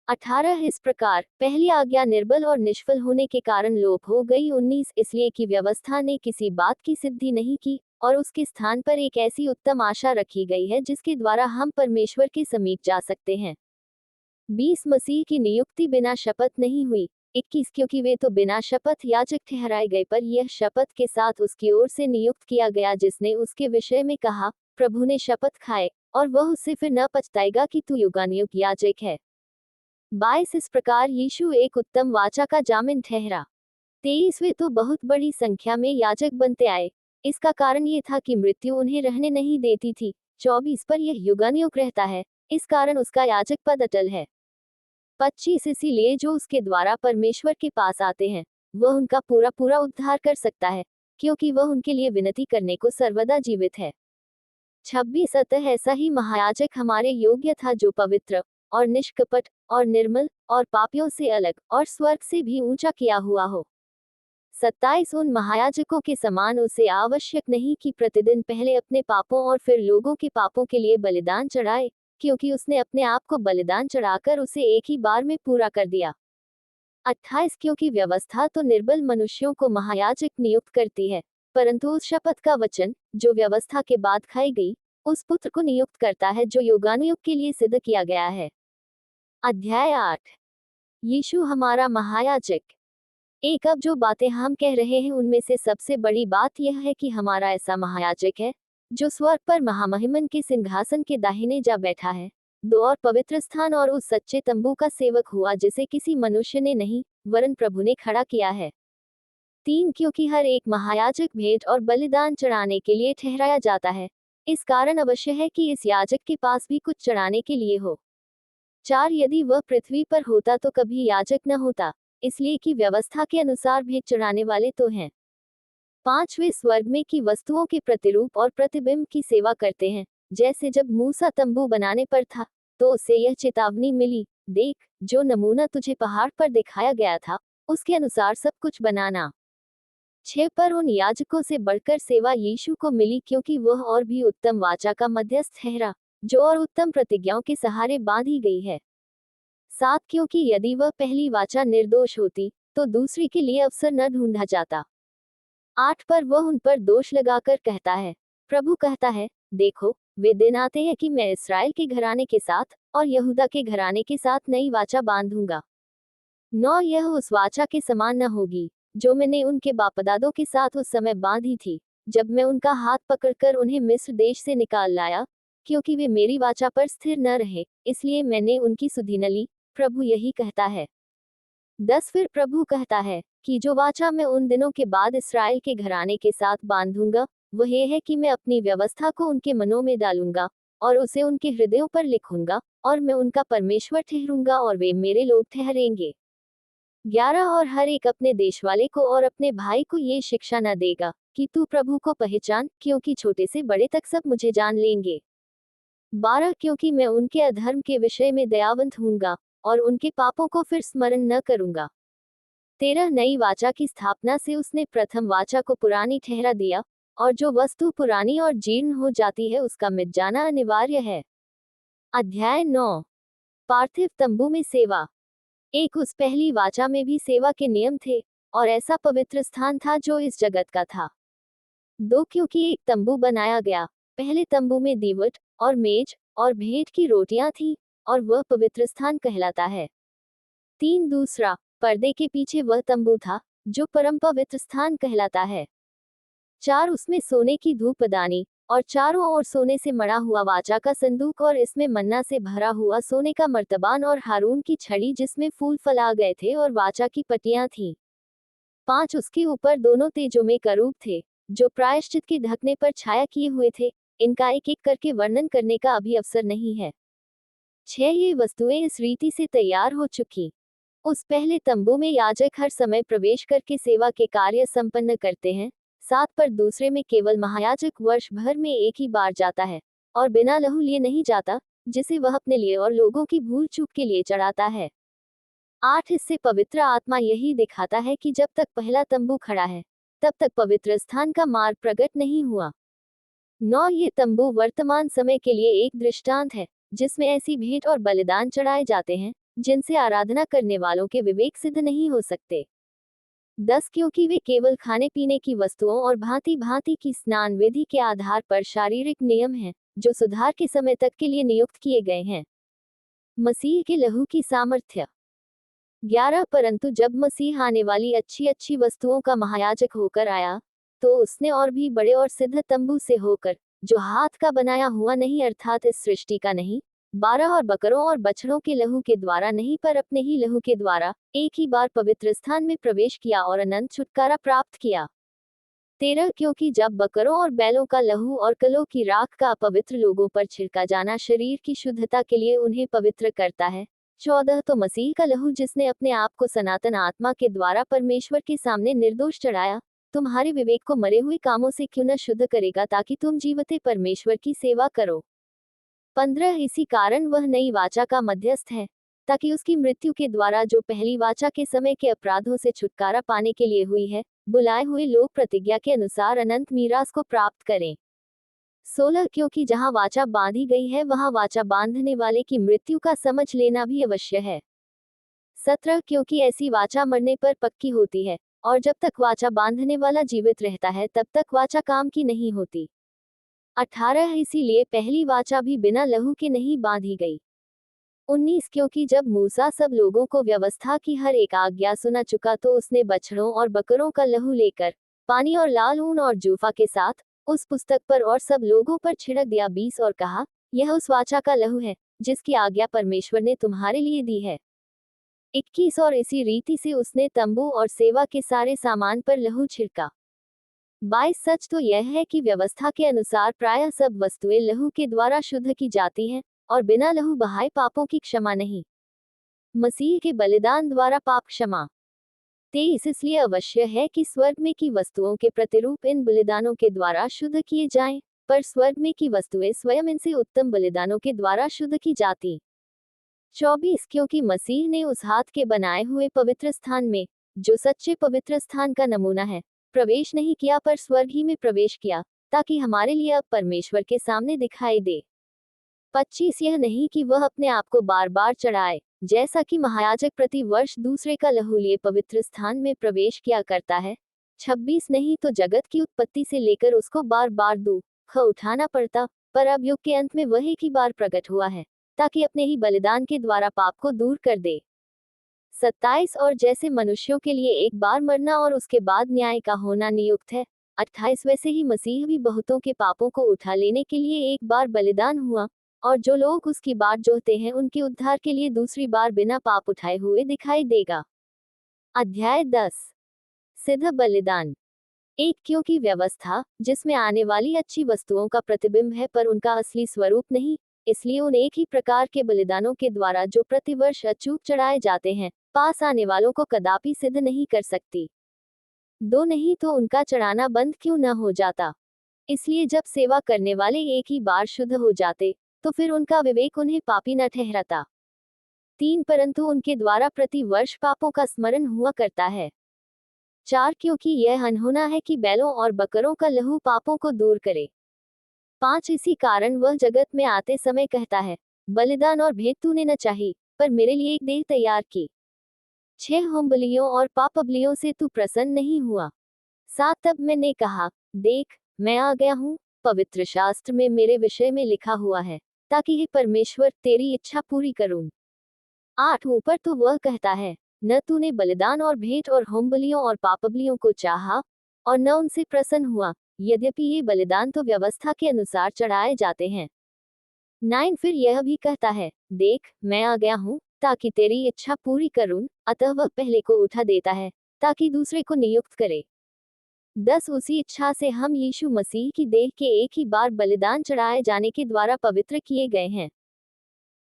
18 इस प्रकार पहली आज्ञा निर्बल और निष्फल होने के कारण लोप हो गई। 19 इसलिए कि व्यवस्था ने किसी बात की सिद्धि नहीं की और उसके स्थान पर एक ऐसी उत्तम आशा रखी गई है जिसके द्वारा हम परमेश्वर के समीप जा सकते हैं। 20 मसीह की नियुक्ति बिना शपथ नहीं हुई। 21 क्योंकि वे तो बिना शपथ याजक ठहराए गए, पर यह शपथ के साथ उसकी ओर से नियुक्त किया गया जिसने उसके विषय में कहा, प्रभु ने शपथ खाए और वह उससे फिर न पछताएगा कि तू युगानुयुग याजक है। 22 इस प्रकार यीशु एक उत्तम वाचा का जामिन ठहरा। 23 वे तो बहुत बड़ी संख्या में याजक बनते आए, इसका कारण ये था कि मृत्यु उन्हें रहने नहीं देती थी। 24 पर यह युगानुयुग रहता है, इस कारण उसका याजक पद अटल है। 25 इसीलिए जो उसके द्वारा परमेश्वर के पास आते हैं, वह उनका पूरा पूरा उद्धार कर सकता है, क्योंकि वह उनके लिए विनती करने को सर्वदा जीवित है। 26 अतः ऐसा ही महायाजक हमारे योग्य था जो पवित्र और निष्कपट और निर्मल और पापियों से अलग और स्वर्ग से भी ऊंचा किया हुआ हो। 27 उन महायाजकों के समान उसे आवश्यक नहीं कि प्रतिदिन पहले अपने पापों और फिर लोगों के पापों के लिए बलिदान चढ़ाए, क्योंकि उसने अपने आप को बलिदान चढ़ाकर उसे एक ही बार में पूरा कर दिया। 28 क्योंकि व्यवस्था तो निर्बल मनुष्यों को महायाजक नियुक्त करती है, परंतु उस शपथ का वचन जो व्यवस्था के बाद खाई गई, उस पुत्र को नियुक्त करता है जो युगानुयुग के लिए सिद्ध किया गया है। अध्याय 8 यीशु हमारा महायाजक। एक अब जो बातें हम कह रहे हैं उनमें से सबसे बड़ी बात यह है कि हमारा ऐसा महायाजक है जो स्वर्ग पर महामहिमन के सिंहासन के दाहिने जा बैठा है। 2 और पवित्र स्थान और उस सच्चे तंबू का सेवक हुआ जिसे किसी मनुष्य ने नहीं वरन प्रभु ने खड़ा किया है। 3 क्योंकि हर एक महायाजक भेंट और बलिदान चढ़ाने के लिए ठहराया जाता है, इस कारण अवश्य है कि इस याजक के पास भी कुछ चढ़ाने के लिए हो। 4 यदि वह पृथ्वी पर होता तो कभी याजक न होता, इसलिए कि व्यवस्था के अनुसार भेंट चढ़ाने वाले तो हैं। 5 वे स्वर्ग में की वस्तुओं के प्रतिरूप और प्रतिबिंब की सेवा करते हैं, जैसे जब मूसा तंबू बनाने पर था तो उसे यह चेतावनी मिली, देख, जो नमूना तुझे पहाड़ पर दिखाया गया था, उसके अनुसार सब कुछ बनाना। 6 पर उन याजकों से बढ़कर सेवा यीशु को मिली, क्योंकि वह और भी उत्तम वाचा का मध्यस्थ ठहरा, जो और उत्तम प्रतिज्ञाओं के सहारे बांधी गई है। 7 क्योंकि यदि वह पहली वाचा निर्दोष होती, तो दूसरी के लिए अवसर न ढूंढा जाता। 8 पर वह उन पर दोष लगाकर कहता है, प्रभु कहता है, देखो, वे दिन आते हैं कि मैं इस्राएल के घराने के साथ और यहूदा के घराने के साथ नई वाचा बांधूंगा। 9 यह उस वाचा के समान न होगी, जो मैंने उनके बापदादों के साथ उस समय बांधी थी, जब मैं उनका हाथ पकड़कर उन्हें मिस्र देश से निकाल लाया, क्योंकि वे मेरी वाचा पर स्थिर न रहे, इसलिए मैंने उनकी सुधि न ली, प्रभु यही कहता है। 10 फिर प्रभु कहता है कि जो वाचा मैं उन दिनों के बाद इस्राएल के घराने के साथ बांधूंगा, वह यह है कि मैं अपनी व्यवस्था को उनके मनों में डालूंगा और उसे उनके हृदयों पर लिखूंगा, और मैं उनका परमेश्वर ठहरूंगा और वे मेरे लोग ठहरेंगे। 11 और हर एक अपने देशवाले को और अपने भाई को ये शिक्षा न देगा कि तू प्रभु को पहचान, क्योंकि छोटे से बड़े तक सब मुझे जान लेंगे। 12 क्योंकि मैं उनके अधर्म के विषय में दयावंत हूँगा और उनके पापों को फिर स्मरण न करूंगा। 13 नई वाचा की स्थापना से उसने प्रथम वाचा को पुरानी ठहरा दिया, और जो वस्तु पुरानी और जीर्ण हो जाती है उसका मिट जाना अनिवार्य है। अध्याय 9 पार्थिव तंबू में सेवा। एक उस पहली वाचा में भी सेवा के नियम थे, और ऐसा पवित्र स्थान था जो इस जगत का था। 2 क्योंकि एक तंबू बनाया गया, पहले तंबू में दीवट और मेज और भेंट की रोटियां थीं, और वह पवित्र स्थान कहलाता है। 3 दूसरा, पर्दे के पीछे वह तंबू था, जो परम पवित्र स्थान कहलाता है। 4 उसमें सोने की धूपदानी, और चारों ओर सोने से मढ़ा हुआ वाचा का संदूक, और इसमें मन्ना से भरा हुआ सोने का मर्तबान, और हारून की छड़ी जिसमें फूल फल आ गए थे, और वाचा की पट्टियां थीं। 5 उसके ऊपर दोनों तेजों में करूब थे, जो प्रायश्चित के ढकने पर छाया किए हुए थे। इनका एक एक करके वर्णन करने का अभी अवसर नहीं है। 6 ये वस्तुएं इस रीति से तैयार हो चुकी। उस पहले तंबू में याजक हर समय प्रवेश करके सेवा के कार्य संपन्न करते हैं। 7 पर दूसरे में केवल महायाजक वर्ष भर में एक ही बार जाता है, और बिना लहू लिए नहीं जाता, जिसे वह अपने लिए और लोगों की भूल चूक के लिए चढ़ाता है। 8 इससे पवित्र आत्मा यही दिखाता है कि जब तक पहला तंबू खड़ा है, तब तक पवित्र स्थान का मार्ग प्रकट नहीं हुआ। 9 ये तंबू वर्तमान समय के लिए एक दृष्टांत है, जिसमें ऐसी भेंट और बलिदान चढ़ाए जाते हैं जिनसे आराधना करने वालों के विवेक सिद्ध नहीं हो सकते। 10 क्योंकि वे केवल खाने पीने की वस्तुओं और भांति भांति की स्नान विधि के आधार पर शारीरिक नियम हैं, जो सुधार के समय तक के लिए नियुक्त किए गए हैं। मसीह के लहू की सामर्थ्य। 11 परंतु जब मसीह आने वाली अच्छी अच्छी वस्तुओं का महायाजक होकर आया, तो उसने और भी बड़े और सिद्ध तंबू से होकर, जो हाथ का बनाया हुआ नहीं अर्थात इस सृष्टि का नहीं, 12 और बकरों और बछड़ों के लहू के द्वारा नहीं पर अपने ही लहू के द्वारा एक ही बार पवित्र स्थान में प्रवेश किया और अनंत छुटकारा प्राप्त किया। 13 क्योंकि जब बकरों और बैलों का लहू और कलों की राख का अपवित्र लोगों पर छिड़का जाना शरीर की शुद्धता के लिए उन्हें पवित्र करता है। 14 तो मसीह का लहू जिसने अपने आप को सनातन आत्मा के द्वारा परमेश्वर के सामने निर्दोष चढ़ाया, तुम्हारे विवेक को मरे हुए कामों से क्यों न शुद्ध करेगा, ताकि तुम जीवते परमेश्वर की सेवा करो। 15 इसी कारण वह नई वाचा का मध्यस्थ है, ताकि उसकी मृत्यु के द्वारा जो पहली वाचा के समय के अपराधों से छुटकारा पाने के लिए हुई है, बुलाए हुए लोग प्रतिज्ञा के अनुसार अनंत मीरास को प्राप्त करें। 16 क्योंकि जहां वाचा बांधी गई है वहां वाचा बांधने वाले की मृत्यु का समझ लेना भी अवश्य है। 17 क्योंकि ऐसी वाचा मरने पर पक्की होती है, और जब तक वाचा बांधने वाला जीवित रहता है तब तक वाचा काम की नहीं होती। 18 इसीलिए पहली वाचा भी बिना लहू के नहीं बांधी गई। 19 क्योंकि जब मूसा सब लोगों को व्यवस्था की हर एक आज्ञा सुना चुका, तो उसने बछड़ों और बकरों का लहू लेकर पानी और लाल ऊन और जूफा के साथ उस पुस्तक पर और सब लोगों पर छिड़क दिया। 20 और कहा, यह उस वाचा का लहू है जिसकी आज्ञा परमेश्वर ने तुम्हारे लिए दी है। 21 और इसी रीति से उसने तंबू और सेवा के सारे सामान पर लहू छिड़का। 22 सच तो यह है कि व्यवस्था के अनुसार प्रायः सब वस्तुएं लहू के द्वारा शुद्ध की जाती हैं, और बिना लहू बहाए पापों की क्षमा नहीं। मसीह के बलिदान द्वारा पाप क्षमा। 23 इसलिए अवश्य है कि स्वर्ग में की वस्तुओं के प्रतिरूप इन बलिदानों के द्वारा शुद्ध किए जाएं, पर स्वर्ग में की वस्तुएं स्वयं इनसे उत्तम बलिदानों के द्वारा शुद्ध की जाती। 24 क्योंकि मसीह ने उस हाथ के बनाए हुए पवित्र स्थान में, जो सच्चे पवित्र स्थान का नमूना है, प्रवेश नहीं किया पर स्वर्ग ही में प्रवेश किया, ताकि हमारे लिए अब परमेश्वर के सामने दिखाई दे। 25 यह नहीं कि वह अपने आप को बार बार चढ़ाए, जैसा कि महायाजक प्रति वर्ष दूसरे का लहू लिए पवित्र स्थान में प्रवेश किया करता है। 26 नहीं तो जगत की उत्पत्ति से लेकर उसको बार बार दुख उठाना पड़ता, पर अब युग के अंत में वह एक ही बार प्रकट हुआ है, ताकि अपने ही बलिदान के द्वारा पाप को दूर कर दे। 27 और जैसे मनुष्यों के लिए एक बार मरना और उसके बाद न्याय का होना नियुक्त है, 28 वैसे ही मसीह भी बहुतों के पापों को उठा लेने के लिए एक बार बलिदान हुआ, और जो लोग उसकी बाट जोहते हैं उनके उद्धार के लिए दूसरी बार बिना पाप उठाए हुए दिखाई देगा। अध्याय 10 सिद्ध बलिदान। एक क्योंकि व्यवस्था, जिसमें आने वाली अच्छी वस्तुओं का प्रतिबिंब है पर उनका असली स्वरूप नहीं, इसलिए उन एक ही प्रकार के बलिदानों के द्वारा जो प्रतिवर्ष अचूक चढ़ाए जाते हैं, पास आने वालों को कदापि सिद्ध नहीं कर सकती। 2 नहीं तो उनका चढ़ाना बंद क्यों न हो जाता। इसलिए जब सेवा करने वाले एक ही बार शुद्ध हो जाते, तो फिर उनका विवेक उन्हें पापी न ठहराता। 3 परंतु उनके द्वारा प्रति वर्ष पापों का स्मरण हुआ करता है। 4 क्योंकि यह अनहोना है कि बैलों और बकरों का लहू पापों को दूर करे। 5 इसी कारण वह जगत में आते समय कहता है, बलिदान और भेंट तूने न चाही, पर मेरे लिए एक देह तैयार की। 6 होम बलियों और पाप बलियों से तू प्रसन्न नहीं हुआ। 7 तब मैंने कहा, देख मैं आ गया हूँ, पवित्र शास्त्र में मेरे विषय में लिखा हुआ है, ताकि हे परमेश्वर तेरी इच्छा पूरी करूं। 8 ऊपर तो वह कहता है, न तूने बलिदान और भेंट और होम बलियों और पापबलियों को चाहा, और न उनसे प्रसन्न हुआ, यद्यपि ये बलिदान तो व्यवस्था के अनुसार चढ़ाए जाते हैं। 9 फिर यह भी कहता है, देख मैं आ गया हूँ, ताकि तेरी इच्छा पूरी करूं, अतः वह पहले को उठा देता है, ताकि दूसरे को नियुक्त करे। 10 उसी इच्छा से हम यीशु मसीह की देह के एक ही बार बलिदान चढ़ाए जाने के द्वारा पवित्र किए गए हैं।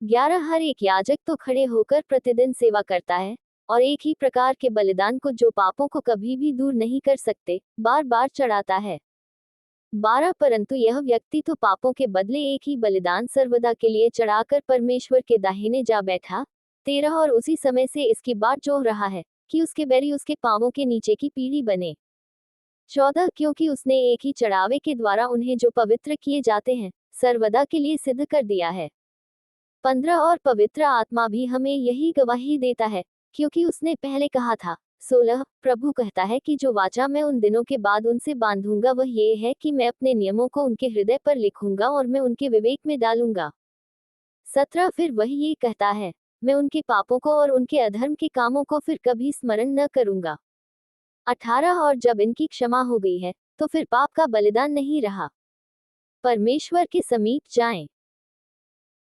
11 हर एक याजक तो खड़े होकर प्रतिदिन सेवा करता है, और एक ही प्रकार के बलिदान को जो पापों को कभी भी दूर नहीं कर सकते, बार बार चढ़ाता है। 12 परंतु यह व्यक्ति तो पापों के बदले एक ही बलिदान सर्वदा के लिए चढ़ाकर परमेश्वर के दाहिने जा बैठा। 13 और उसी समय से इसकी बाट जोह रहा है, कि उसके बैरी उसके पांवों के नीचे की पीढ़ी बने। 14 क्योंकि उसने एक ही चढ़ावे के द्वारा उन्हें जो पवित्र किए जाते हैं, सर्वदा के लिए सिद्ध कर दिया है। 15 और पवित्र आत्मा भी हमें यही गवाही देता है, क्योंकि उसने पहले कहा था। 16 प्रभु कहता है कि जो वाचा मैं उन दिनों के बाद उनसे बांधूंगा वह ये है कि मैं अपने नियमों को उनके हृदय पर लिखूंगा और मैं उनके विवेक में डालूंगा। 17 फिर वही ये कहता है, मैं उनके पापों को और उनके अधर्म के कामों को फिर कभी स्मरण न करूंगा। 18 और जब इनकी क्षमा हो गई है, तो फिर पाप का बलिदान नहीं रहा। परमेश्वर के समीप जाएं।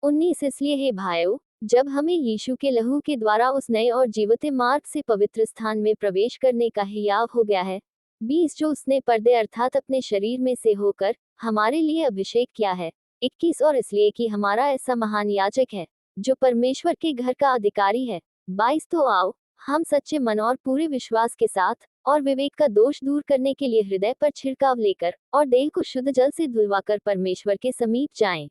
19 इसलिए हे भाइयों, जब हमें यीशु के लहू के द्वारा उस नए और जीवते मार्ग से पवित्र स्थान में प्रवेश करने का हियाव हो गया है, 20 जो उसने पर्दे अर्थात अपने शरीर में से होकर हमारे लिए अभिषेक किया है। 21 और इसलिए कि हमारा ऐसा महान याजक है, जो परमेश्वर के घर का अधिकारी है। 22 तो आओ, हम सच्चे मन और पूरे विश्वास के साथ, और विवेक का दोष दूर करने के लिए हृदय पर छिड़काव लेकर और देह को शुद्ध जल से धुलवाकर परमेश्वर के समीप जाएं।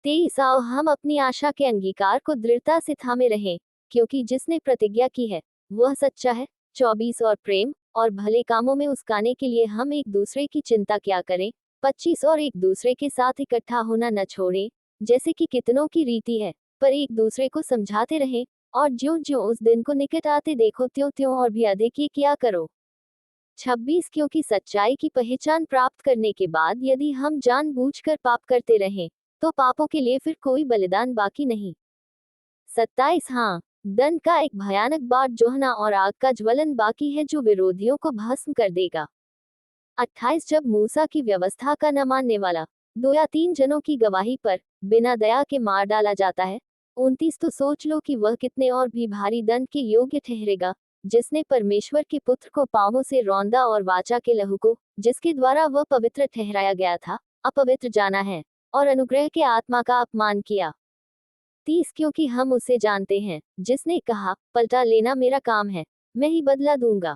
23 आओ हम अपनी आशा के अंगीकार को दृढ़ता से थामे रहें, क्योंकि जिसने प्रतिज्ञा की है वह सच्चा है। 24 और प्रेम और भले कामों में उस्काने के लिए हम एक दूसरे की चिंता क्या करें। 25 और एक दूसरे के साथ इकट्ठा होना न छोड़ें, जैसे कि कितनों की रीति है, पर एक दूसरे को समझाते रहें, और ज्यों ज्यों उस दिन को निकट आते देखो त्यों त्यों और भी अधिक ये किया करो। 26 क्योंकि सच्चाई की पहचान प्राप्त करने के बाद यदि हम जानबूझकर पाप करते रहें, तो पापों के लिए फिर कोई बलिदान बाकी नहीं। 27 हाँ, दंड का एक भयानक बाट जोहना और आग का ज्वलन बाकी है जो विरोधियों को भस्म कर देगा। 28 जब मूसा की व्यवस्था का न मानने वाला 2 या 3 जनों की गवाही पर बिना दया के मार डाला जाता है। 29 तो सोच लो कि वह कितने और भी भारी दंड के योग्य ठहरेगा, जिसने परमेश्वर के पुत्र को पांवों से रौंदा और वाचा के लहू को, जिसके द्वारा वह पवित्र ठहराया गया था, अपवित्र जाना है, और अनुग्रह के आत्मा का अपमान किया। 30 क्योंकि हम उसे जानते हैं, जिसने कहा, पलटा लेना मेरा काम है, मैं ही बदला दूंगा।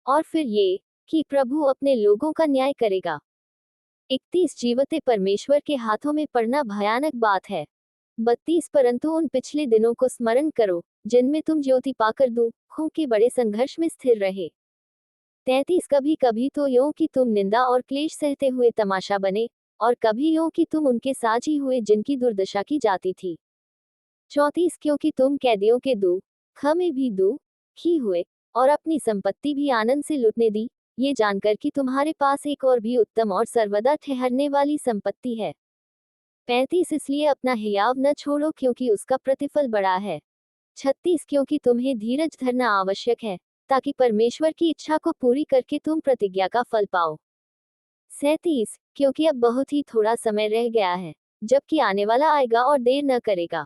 और फिर ये कि प्रभु अपने लोगों का न्याय करेगा। 31 जीवते परमेश्वर के हाथों में पड़ना भयानक बात है। 32 परंतु उन पिछले दिनों को स्मरण करो जिनमें तुम ज्योति पाकर दुखों के बड़े संघर्ष में स्थिर रहे। 33 कभी कभी तो यूं कि तुम निंदा और क्लेश सहते हुए तमाशा बने, और कभी यूं कि तुम उनके साझी हुए जिनकी दुर्दशा की जाती थी। 34 क्योंकि तुम कैदियों के दुख में भी दुखी हुए और अपनी संपत्ति भी आनंद से लुटने दी, ये जानकर कि तुम्हारे पास एक और भी उत्तम और सर्वदा ठहरने वाली संपत्ति है। 35 इसलिए अपना हियाव न छोड़ो क्योंकि उसका प्रतिफल बड़ा है। 36 क्योंकि तुम्हें धीरज धरना आवश्यक है ताकि परमेश्वर की इच्छा को पूरी करके तुम प्रतिज्ञा का फल पाओ। 37 क्योंकि अब बहुत ही थोड़ा समय रह गया है जबकि आने वाला आएगा और देर न करेगा।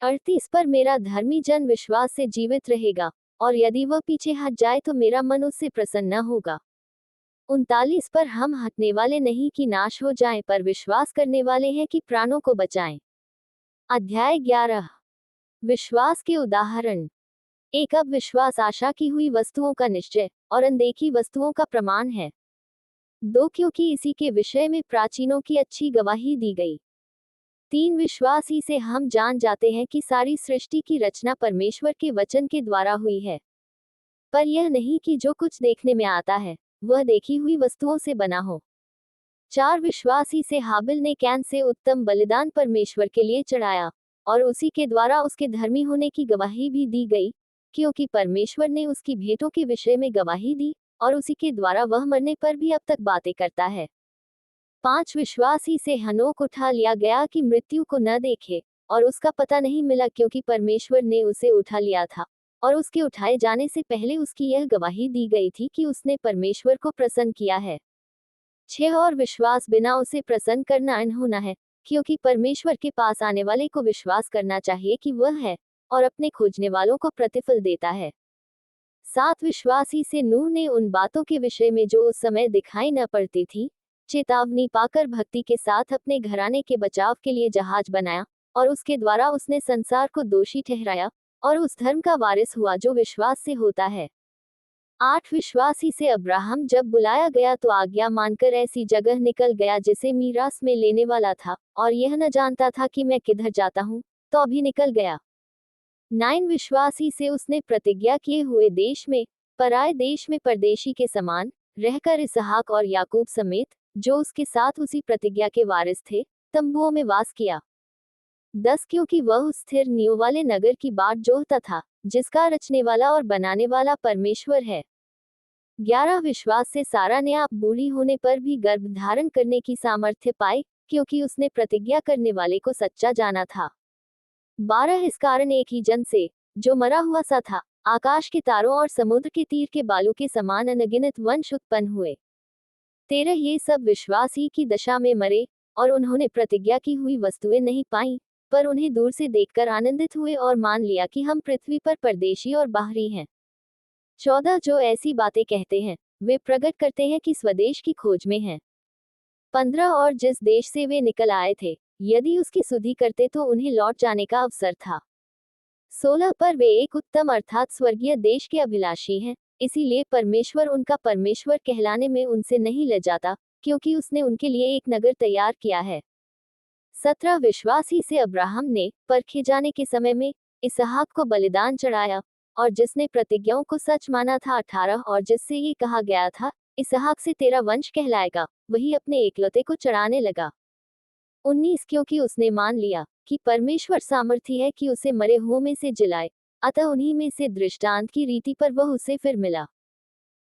38 पर मेरा धर्मी जन विश्वास से जीवित रहेगा, और यदि वह पीछे हट जाए तो मेरा मन उससे प्रसन्न न होगा। 39 पर हम हटने वाले नहीं कि नाश हो जाएं पर विश्वास करने वाले हैं कि प्राणों को बचाएं। अध्याय 11 विश्वास के उदाहरण। एक अब विश्वास आशा की हुई वस्तुओं का निश्चय और अनदेखी वस्तुओं का प्रमाण है। 2 क्योंकि इसी के विषय में प्राचीनों की अच्छी गवाही दी गई। 3 विश्वास ही से हम जान जाते हैं कि सारी सृष्टि की रचना परमेश्वर के वचन के द्वारा हुई है, पर यह नहीं कि जो कुछ देखने में आता है वह देखी हुई वस्तुओं से बना हो। 4 विश्वास ही से हाबिल ने कैन से उत्तम बलिदान परमेश्वर के लिए चढ़ाया, और उसी के द्वारा उसके धर्मी होने की गवाही भी दी गई, क्योंकि परमेश्वर ने उसकी भेंटों के विषय में गवाही दी, और उसी के द्वारा वह मरने पर भी अब तक बातें करता है। 5 विश्वास ही से हनोक उठा लिया गया कि मृत्यु को न देखे, और उसका पता नहीं मिला क्योंकि परमेश्वर ने उसे उठा लिया था, और उसके उठाए जाने से पहले उसकी यह गवाही दी गई थी कि उसने परमेश्वर को प्रसन्न किया है। 6 और विश्वास बिना उसे प्रसन्न करना अनहोना है, क्योंकि परमेश्वर के पास आने वाले को विश्वास करना चाहिए कि वह है, और अपने खोजने वालों को प्रतिफल देता है। 7 विश्वास ही से नूह ने उन बातों के विषय में जो उस समय दिखाई न पड़ती थी चेतावनी पाकर भक्ति के साथ अपने घराने के बचाव के लिए जहाज बनाया, और उसके द्वारा उसने संसार को दोषी ठहराया, और उस धर्म का वारिस हुआ जो विश्वास से होता है। 8 विश्वासी से अब्राहम जब बुलाया गया तो आज्ञा मानकर ऐसी जगह निकल गया जिसे मीरास में लेने वाला था, और यह न जानता था कि मैं किधर जाता हूँ, तो अभी निकल गया। 9 विश्वासी से उसने प्रतिज्ञा किए हुए देश में, पराए देश में परदेशी के समान रहकर इसहाक और याकूब समेत जो उसके साथ उसी प्रतिज्ञा के वारिस थे तंबुओं में वास किया। 10 क्योंकि वह उस स्थिर नींव वाले नगर की बाट जोहता था जिसका रचने वाला और बनाने वाला परमेश्वर है। 11 विश्वास से सारा ने आप बूढ़ी होने पर भी गर्भ धारण करने की सामर्थ्य पाई, क्योंकि उसने प्रतिज्ञा करने वाले को सच्चा जाना था। 12 इस कारण एक ही जन से, जो मरा हुआ सा था, आकाश के तारों और समुद्र के तीर के बालू के समान अनगिनत वंश उत्पन्न हुए। 13 ये सब विश्वास ही की दशा में मरे, और उन्होंने प्रतिज्ञा की हुई वस्तुएं नहीं पाई, पर उन्हें दूर से देखकर आनंदित हुए और मान लिया कि हम पृथ्वी पर परदेशी और बाहरी हैं। 14 जो ऐसी बातें कहते हैं वे प्रकट करते हैं कि स्वदेश की खोज में हैं। 15 और जिस देश से वे निकल आए थे यदि उसकी सुधि करते तो उन्हें लौट जाने का अवसर था। 16 पर वे एक उत्तम अर्थात स्वर्गीय देश के अभिलाषी हैं, इसीलिए परमेश्वर उनका परमेश्वर कहलाने में उनसे नहीं लजाता, क्योंकि उसने उनके लिए एक नगर तैयार किया है। 17 विश्वासी से अब्राहम ने परखे जाने के समय में इसहाक को बलिदान चढ़ाया, और जिसने प्रतिज्ञाओं को सच माना था 18 और जिससे ये कहा गया था इसहाक से तेरा वंश कहलाएगा, वही अपने एकलौते को चढ़ाने लगा। 19 क्योंकि उसने मान लिया कि परमेश्वर सामर्थी है कि उसे मरे हुओं में से जिलाए, अतः उन्हीं में से दृष्टांत की रीति पर वह उसे फिर मिला।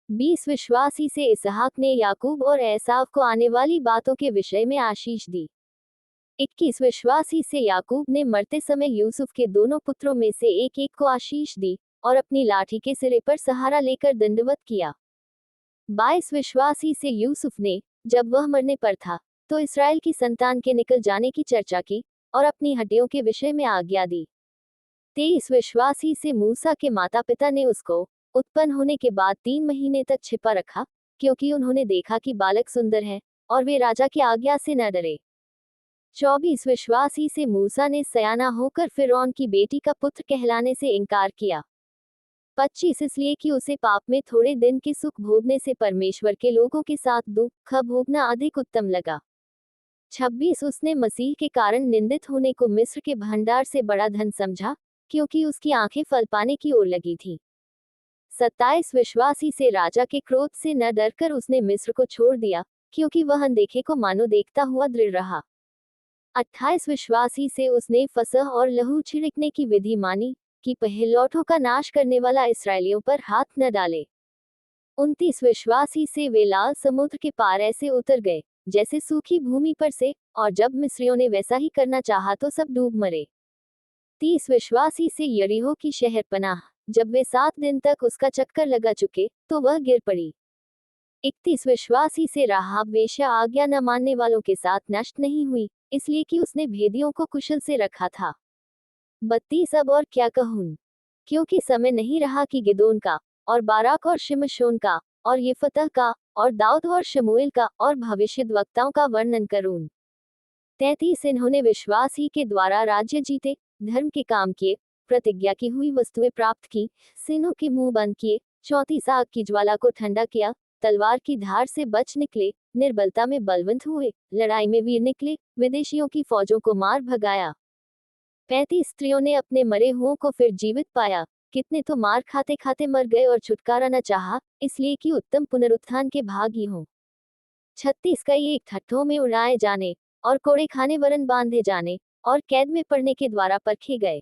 20 विश्वासी से इसहाक ने याकूब और एसाव को आने वाली बातों के विषय में आशीष दी। 21 विश्वासी से याकूब ने मरते समय यूसुफ के दोनों पुत्रों में से एक एक को आशीष दी, और अपनी लाठी के सिरे पर सहारा लेकर दंडवत किया। 22 विश्वासी से यूसुफ ने, जब वह मरने पर था, तो इसराइल की संतान के निकल जाने की चर्चा की, और अपनी हड्डियों के विषय में आज्ञा दी। 23 विश्वासी से मूसा के माता पिता ने उसको उत्पन्न होने के बाद 3 महीने तक छिपा रखा, क्योंकि उन्होंने देखा कि बालक सुंदर है, और वे राजा की आज्ञा से न डरे। 24 विश्वासी से मूसा ने सयाना होकर फिरौन की बेटी का पुत्र कहलाने से इनकार किया। 25 इसलिए कि उसे पाप में थोड़े दिन के सुख भोगने से परमेश्वर के लोगों के साथ दुख भोगना अधिक उत्तम लगा। 26 उसने मसीह के कारण निंदित होने को मिस्र के भंडार से बड़ा धन समझा, क्योंकि उसकी आंखें फल पाने की ओर लगी थी। 27 विश्वासी से राजा के क्रोध से न डरकर उसने मिस्र को छोड़ दिया, क्योंकि वह अनदेखे को मानो देखता हुआ दृढ़ रहा। 28 विश्वासी से उसने फसह और लहू छिड़कने की विधि मानी, कि पहिलौठों का नाश करने वाला इसराइलियों पर हाथ न डाले। 29 विश्वासी से वे लाल समुद्र के पार ऐसे उतर गए, जैसे सूखी भूमि पर से, और जब मिस्रियों ने वैसा ही करना चाहा तो सब डूब मरे। 30 विश्वासी से यरीहो की शहरपनाह, जब वे 7 दिन तक उसका चक्कर लगा चुके, तो वह गिर पड़ी। 31 विश्वासी से राहाब वेश्या आज्ञा न मानने वालों के साथ नष्ट नहीं हुई, इसलिए कि उसने भेदियों को कुशल से रखा था। 32 अब और क्या कहूँ, क्योंकि समय नहीं रहा कि गिदोन का, और बाराक और शिमशोन का, और यिफतह का, और दाऊद और शमूएल का, और भविष्यद्वक्ताओं का वर्णन करूँ। 33 इन्होंने विश्वास ही के द्वारा राज्य जीते, धर्म के काम किए, प्रतिज्ञा की हुई वस्तुएं प्राप्त की, सिनों के मुंह बंद किए, 34 आग की ज्वाला को ठंडा किया, तलवार की धार से बच निकले, निर्बलता में बलवंत हुए, लड़ाई में वीर निकले, विदेशियों की फौजों को मार भगाया। 35 स्त्रियों ने अपने मरे हुओं को फिर जीवित पाया, कितने तो मार खाते खाते मर गए और छुटकारा न चाहा, इसलिए कि उत्तम पुनरुत्थान के भागी हों। 36 कई एक ठट्ठों में उड़ाए जाने, और कोड़े खाने वरन बांधे जाने, और कैद में पड़ने के द्वारा परखे गए।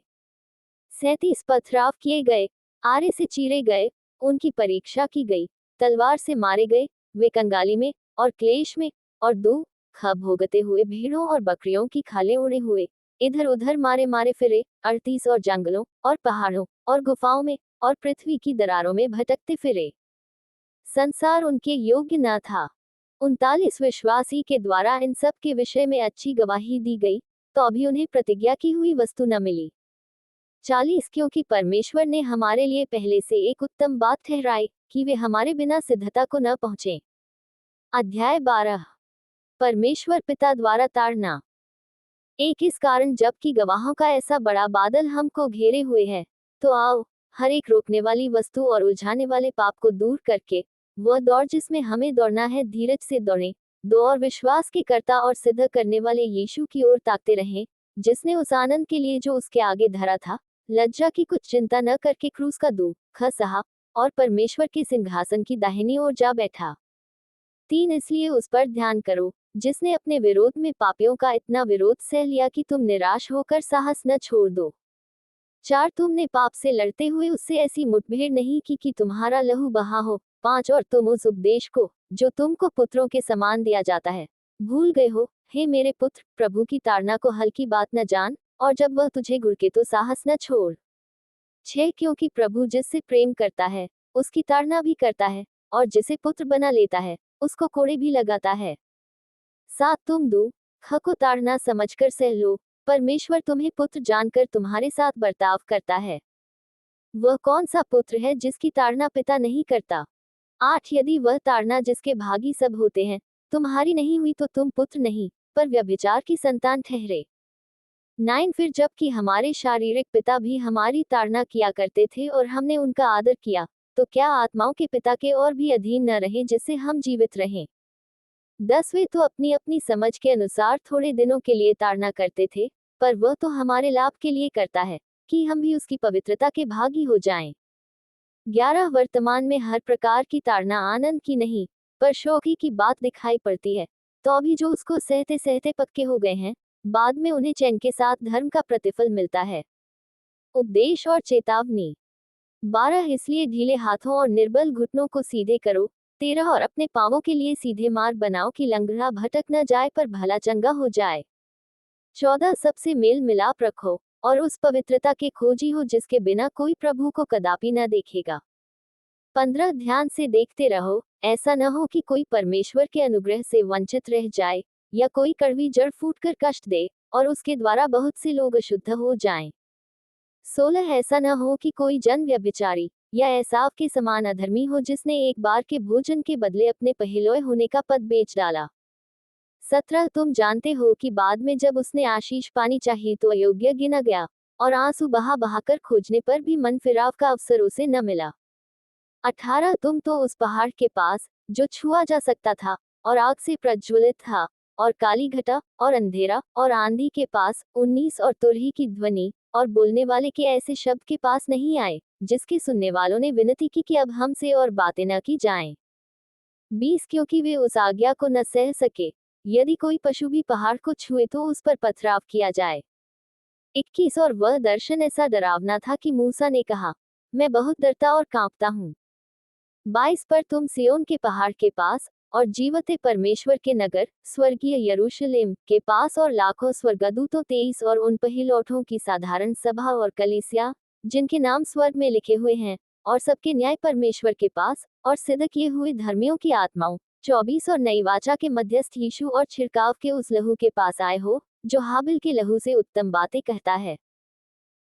37 पथराव किए गए, आरे से चीरे गए, उनकी परीक्षा की गई, तलवार से मारे गए, वे कंगाली में, और क्लेश में, और दुख भोगते हुए भेड़ों और बकरियों की खालें उड़े हुए, इधर उधर मारे मारे फिरे, 38 और जंगलों, और पहाड़ों, और गुफाओं में, और पृथ्वी की दरारों में भटकते फिरे। संसार उनके योग्य न था। 39 विश्वासी के द्वारा इन सब के विषय में अच्छी गवाही दी गई, तो अभी उन्हें प्रतिज्ञा की हुई वस्तु न मिली। 40 क्योंकि परमेश्वर ने हमारे लिए पहले से एक उत्तम बात ठहराई, कि वे हमारे बिना सिद्धता को न पहुंचे। अध्याय 12 परमेश्वर पिता द्वारा ताड़ना। एक इस कारण जबकि गवाहों का ऐसा बड़ा बादल हमको घेरे हुए है, तो आओ, हर एक रोकने वाली वस्तु और उलझाने वाले पाप को दूर करके, वह दौड़ जिसमें हमें दौड़ना है धीरज से दौड़ें, दो और विश्वास के कर्ता और सिद्ध करने वाले यीशु की ओर ताकते रहें, जिसने उस आनंद के लिए जो उसके आगे धरा था, लज्जा की कुछ चिंता न करके क्रूस का दुख सहा, और परमेश्वर के सिंहासन की दाहिनी ओर जा बैठा। 3 इसलिए उस पर ध्यान करो, जिसने अपने विरोध में पापियों का इतना विरोध सह लिया कि तुम निराश होकर साहस न छोड़ दो। 4 तुमने पाप से लड़ते हुए उससे ऐसी मुठभेड़ नहीं की कि तुम्हारा लहू बहा हो। 5 और तुम उस उपदेश को, जो तुमको पुत्रों के समान दिया जाता है, भूल गए हो। हे मेरे पुत्र, प्रभु की ताड़ना को हल्की बात न जान, और जब वह तुझे घुड़के तो साहस न छोड़। 6 क्योंकि प्रभु जिससे प्रेम करता है, उसकी ताड़ना भी करता है, और जिसे पुत्र बना लेता है, उसको कोड़े भी लगाता है। 7 तुम दुख को ताड़ना समझकर सह लो, परमेश्वर तुम्हें पुत्र जानकर तुम्हारे साथ बर्ताव करता है। वह कौन सा पुत्र है जिसकी ताड़ना पिता नहीं करता? 8 यदि वह ताड़ना जिसके भागी सब होते हैं, तुम्हारी नहीं हुई तो तुम पुत्र नहीं, पर व्यभिचार की संतान ठहरे। 9 फिर जबकि हमारे शारीरिक पिता भी हमारी ताड़ना किया करते थे और हमने उनका आदर किया, तो क्या आत्माओं के पिता के और भी अधीन न रहे जिससे हम जीवित रहें? 10 वे तो अपनी अपनी समझ के अनुसार थोड़े दिनों के लिए ताड़ना करते थे, पर वह तो हमारे लाभ के लिए करता है, कि हम भी उसकी पवित्रता के भागी हो जाएं। 11 वर्तमान में हर प्रकार की ताड़ना आनंद की नहीं, पर शोक ही की बात दिखाई पड़ती है, तो अभी जो उसको सहते सहते पक्के हो गए हैं, बाद में उन्हें चैन के साथ धर्म का प्रतिफल मिलता है। उपदेश और चेतावनी। 12 इसलिए ढीले हाथों और निर्बल घुटनों को सीधे करो। 13 और अपने पांवों के लिए सीधे मार्ग बनाओ कि लंगड़ा भटक न जाए पर भला चंगा हो जाए। 14 सबसे मेल मिलाप रखो, और उस पवित्रता के खोजी हो जिसके बिना कोई प्रभु को कदापि न देखेगा। 15 ध्यान से देखते रहो, ऐसा न हो कि कोई परमेश्वर के अनुग्रह से वंचित रह जाए, या कोई कड़वी जड़ फूटकर कष्ट दे, और उसके द्वारा बहुत से लोग अशुद्ध हो जाएं। 16 ऐसा न हो कि कोई जन व्यभिचारी, या एसाव के समान अधर्मी हो जिसने एक बार के भोजन के बदले अपने पहिलोए होने का पद बेच डाला। 17 तुम जानते हो कि बाद में जब उसने आशीष पानी चाहिए तो अयोग्य गिना गया, और आंसू बहा बहाकर खोजने पर भी मन फिराव का अवसर उसे न मिला। 18 तुम तो उस पहाड़ के पास, जो छुआ जा सकता था, और आग से प्रज्वलित था, और काली घटा और अंधेरा और आंधी के पास 19 और तुरही की ध्वनि और बोलने वाले के ऐसे शब्द के पास नहीं आए, जिसके सुनने वालों ने विनती की कि अब हमसे और बातें न की जाएं। 20 क्योंकि वे उस आज्ञा को न सह सके, यदि कोई पशु भी पहाड़ को छुए तो उस पर पथराव किया जाए। 21 और वह दर्शन ऐसा डरावना था कि मूसा ने कहा, मैं बहुत डरता और कांपता हूँ। 22 पर तुम सियोन के पहाड़ के पास और जीवते परमेश्वर के नगर स्वर्गीय यरूशलेम के पास और लाखों स्वर्गदूतों 23 और उन पहिलौठों की साधारण सभा और कलीसिया जिनके नाम स्वर्ग में लिखे हुए हैं और सबके न्याय परमेश्वर के पास और सिद्ध किए हुए धर्मियों की आत्माओं 24 और नई वाचा के मध्यस्थ यीशु और छिड़काव के उस लहू के पास आए हो जो हाबिल के लहू से उत्तम बातें कहता है।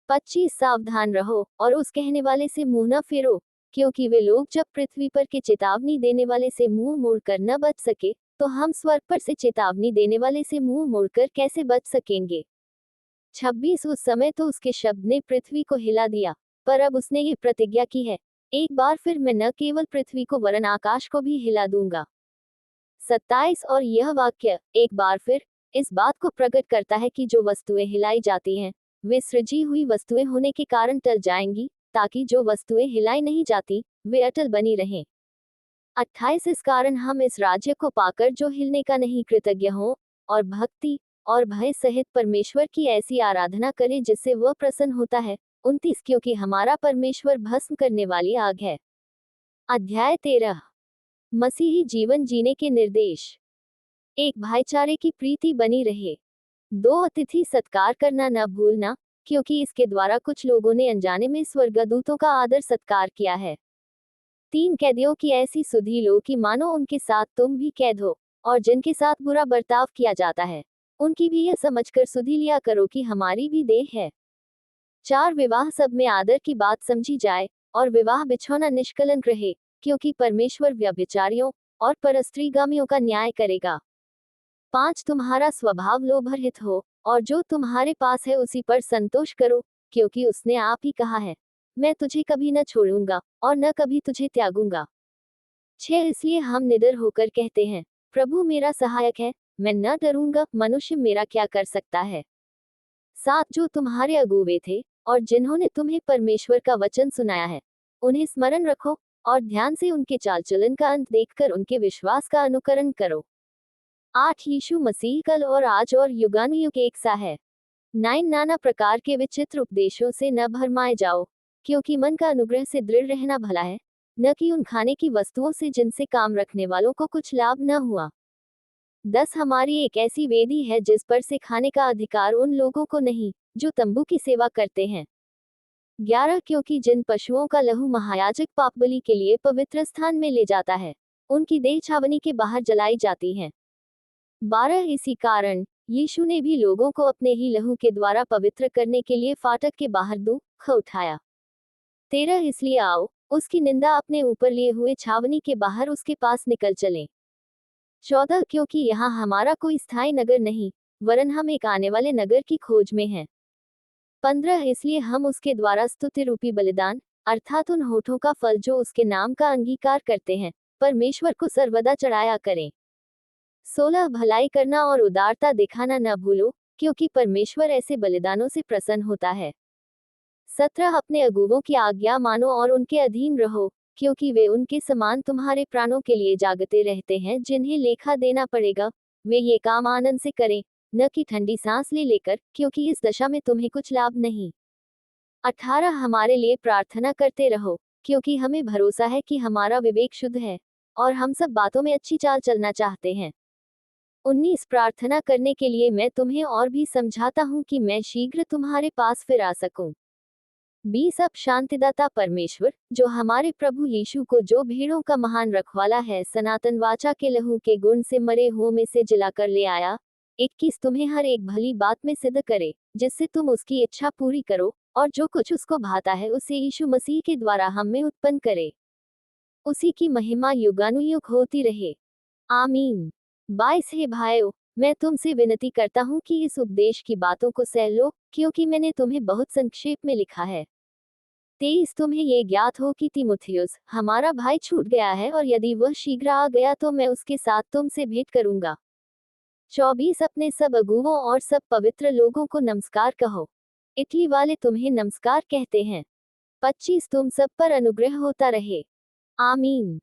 25 सावधान रहो और उस कहने वाले से मुंह न फेरो, क्योंकि वे लोग जब पृथ्वी पर के चेतावनी देने वाले से मुंह मोड़कर न बच सके, तो हम स्वर्ग पर से चेतावनी देने वाले से मुंह मोड़कर कैसे बच सकेंगे। 26 उस समय तो उसके शब्द ने पृथ्वी को हिला दिया, पर अब उसने ये प्रतिज्ञा की है, एक बार फिर मैं न केवल पृथ्वी को वरन आकाश को भी हिला दूंगा। 27 और यह वाक्य एक बार फिर इस बात को प्रकट करता है कि जो वस्तुएं हिलाई जाती हैं, वे सृजी हुई वस्तुएं होने के कारण टल जाएंगी, ताकि जो वस्तुएं हिलाई नहीं जाती, वे अटल बनी रहें। 28 इस कारण हम इस राज्य को पाकर जो हिलने का नहीं कृतज्ञ हों, और भक्ति और भय सहित परमेश्वर की ऐसी आराधना करें जिससे वह प्रसन्न होता है। 29 क्योंकि हमारा परमेश्वर भस्म करने वाली आग है। अध्याय 13 मसीही जीवन जीने के निर्देश। एक भाईचारे की प्रीति बनी रहे। 2 अतिथि सत्कार करना न भूलना, क्योंकि इसके द्वारा कुछ लोगों ने अनजाने में स्वर्गदूतों का आदर सत्कार किया है। 3 कैदियों की ऐसी सुधि लो कि मानो उनके साथ तुम भी कैद हो, और जिनके साथ बुरा बर्ताव किया जाता है, उनकी भी यह समझकर सुधि लिया करो कि हमारी भी देह है। 4 विवाह सब में आदर की बात समझी जाए, और विवाह बिछौना निष्कलंक रहे, क्योंकि परमेश्वर व्यभिचारियों और परस्त्रीगामियों का न्याय करेगा। 5 तुम्हारा स्वभाव लोभरहित हो, और जो तुम्हारे पास है उसी पर संतोष करो, क्योंकि उसने आप ही कहा है, मैं तुझे कभी न छोड़ूंगा और न कभी तुझे त्यागूंगा। 6 इसलिए हम निडर होकर कहते हैं, प्रभु मेरा सहायक है, मैं न डरूंगा, मनुष्य मेरा क्या कर सकता है। 7 जो तुम्हारे अगुवे थे और जिन्होंने तुम्हें परमेश्वर का वचन सुनाया है, उन्हें स्मरण रखो और ध्यान से उनके चाल चलन का अंत देखकर उनके विश्वास का अनुकरण करो। 8 यीशु मसीह कल और आज और युगानुयुग एक सा है। 9 नाना प्रकार के विचित्र उपदेशों से न भरमाए जाओ, क्योंकि मन का अनुग्रह से दृढ़ रहना भला है, न कि उन खाने की वस्तुओं से जिनसे काम रखने वालों को कुछ लाभ न हुआ। 10 हमारी एक ऐसी वेदी है जिस पर से खाने का अधिकार उन लोगों को नहीं, जो तंबू की सेवा करते हैं। 11 क्योंकि जिन पशुओं का लहू महायाजक पापबलि के लिए पवित्र स्थान में ले जाता है, उनकी देह छावनी के बाहर जलाई जाती है। 12 इसी कारण यीशु ने भी लोगों को अपने ही लहू के द्वारा पवित्र करने के लिए फाटक के बाहर दुख उठाया। 13 इसलिए आओ, उसकी निंदा अपने ऊपर लिए हुए छावनी के बाहर उसके पास निकल चलें। 14 क्योंकि यहाँ हमारा कोई स्थायी नगर नहीं, वरन हम एक आने वाले नगर की खोज में हैं। 15 इसलिए हम उसके द्वारा स्तुति रूपी बलिदान, अर्थात उन होठों का फल जो उसके नाम का अंगीकार करते हैं, परमेश्वर को सर्वदा चढ़ाया करें। 16 भलाई करना और उदारता दिखाना न भूलो, क्योंकि परमेश्वर ऐसे बलिदानों से प्रसन्न होता है। 17 अपने अगुवों की आज्ञा मानो और उनके अधीन रहो, क्योंकि वे उनके समान तुम्हारे प्राणों के लिए जागते रहते हैं जिन्हें लेखा देना पड़ेगा। वे ये काम आनंद से करें, न कि ठंडी सांस ले लेकर, क्योंकि इस दशा में तुम्हें कुछ लाभ नहीं। 18 हमारे लिए प्रार्थना करते रहो, क्योंकि हमें भरोसा है कि हमारा विवेक शुद्ध है, और हम सब बातों में अच्छी चाल चलना चाहते हैं। 19 प्रार्थना करने के लिए मैं तुम्हें और भी समझाता हूँ कि मैं शीघ्र तुम्हारे पास फिर आ सकूं। 20 अब शांतिदाता परमेश्वर, जो हमारे प्रभु यीशु को जो भेड़ों का महान रखवाला है सनातन वाचा के लहू के गुण से मरे हुओं में से जिलाकर ले आया। 21 तुम्हें हर एक भली बात में सिद्ध करे, जिससे तुम उसकी इच्छा पूरी करो, और जो कुछ उसको भाता है उसे यीशु मसीह के द्वारा हम में उत्पन्न करे। उसी की महिमा युगानुयुग होती रहे। आमीन। 22 हे भाइयों, मैं तुमसे विनती करता हूँ कि इस उपदेश की बातों को सह लो, क्योंकि मैंने तुम्हें बहुत संक्षेप में लिखा है। 23 तुम्हें ये ज्ञात हो कि तीमुथियुस हमारा भाई छूट गया है, और यदि वह शीघ्र आ गया तो मैं उसके साथ तुमसे भेंट करूंगा। 24 अपने सब अगुवों और सब पवित्र लोगों को नमस्कार कहो। इटली वाले तुम्हें नमस्कार कहते हैं। 25 तुम सब पर अनुग्रह होता रहे। आमीन।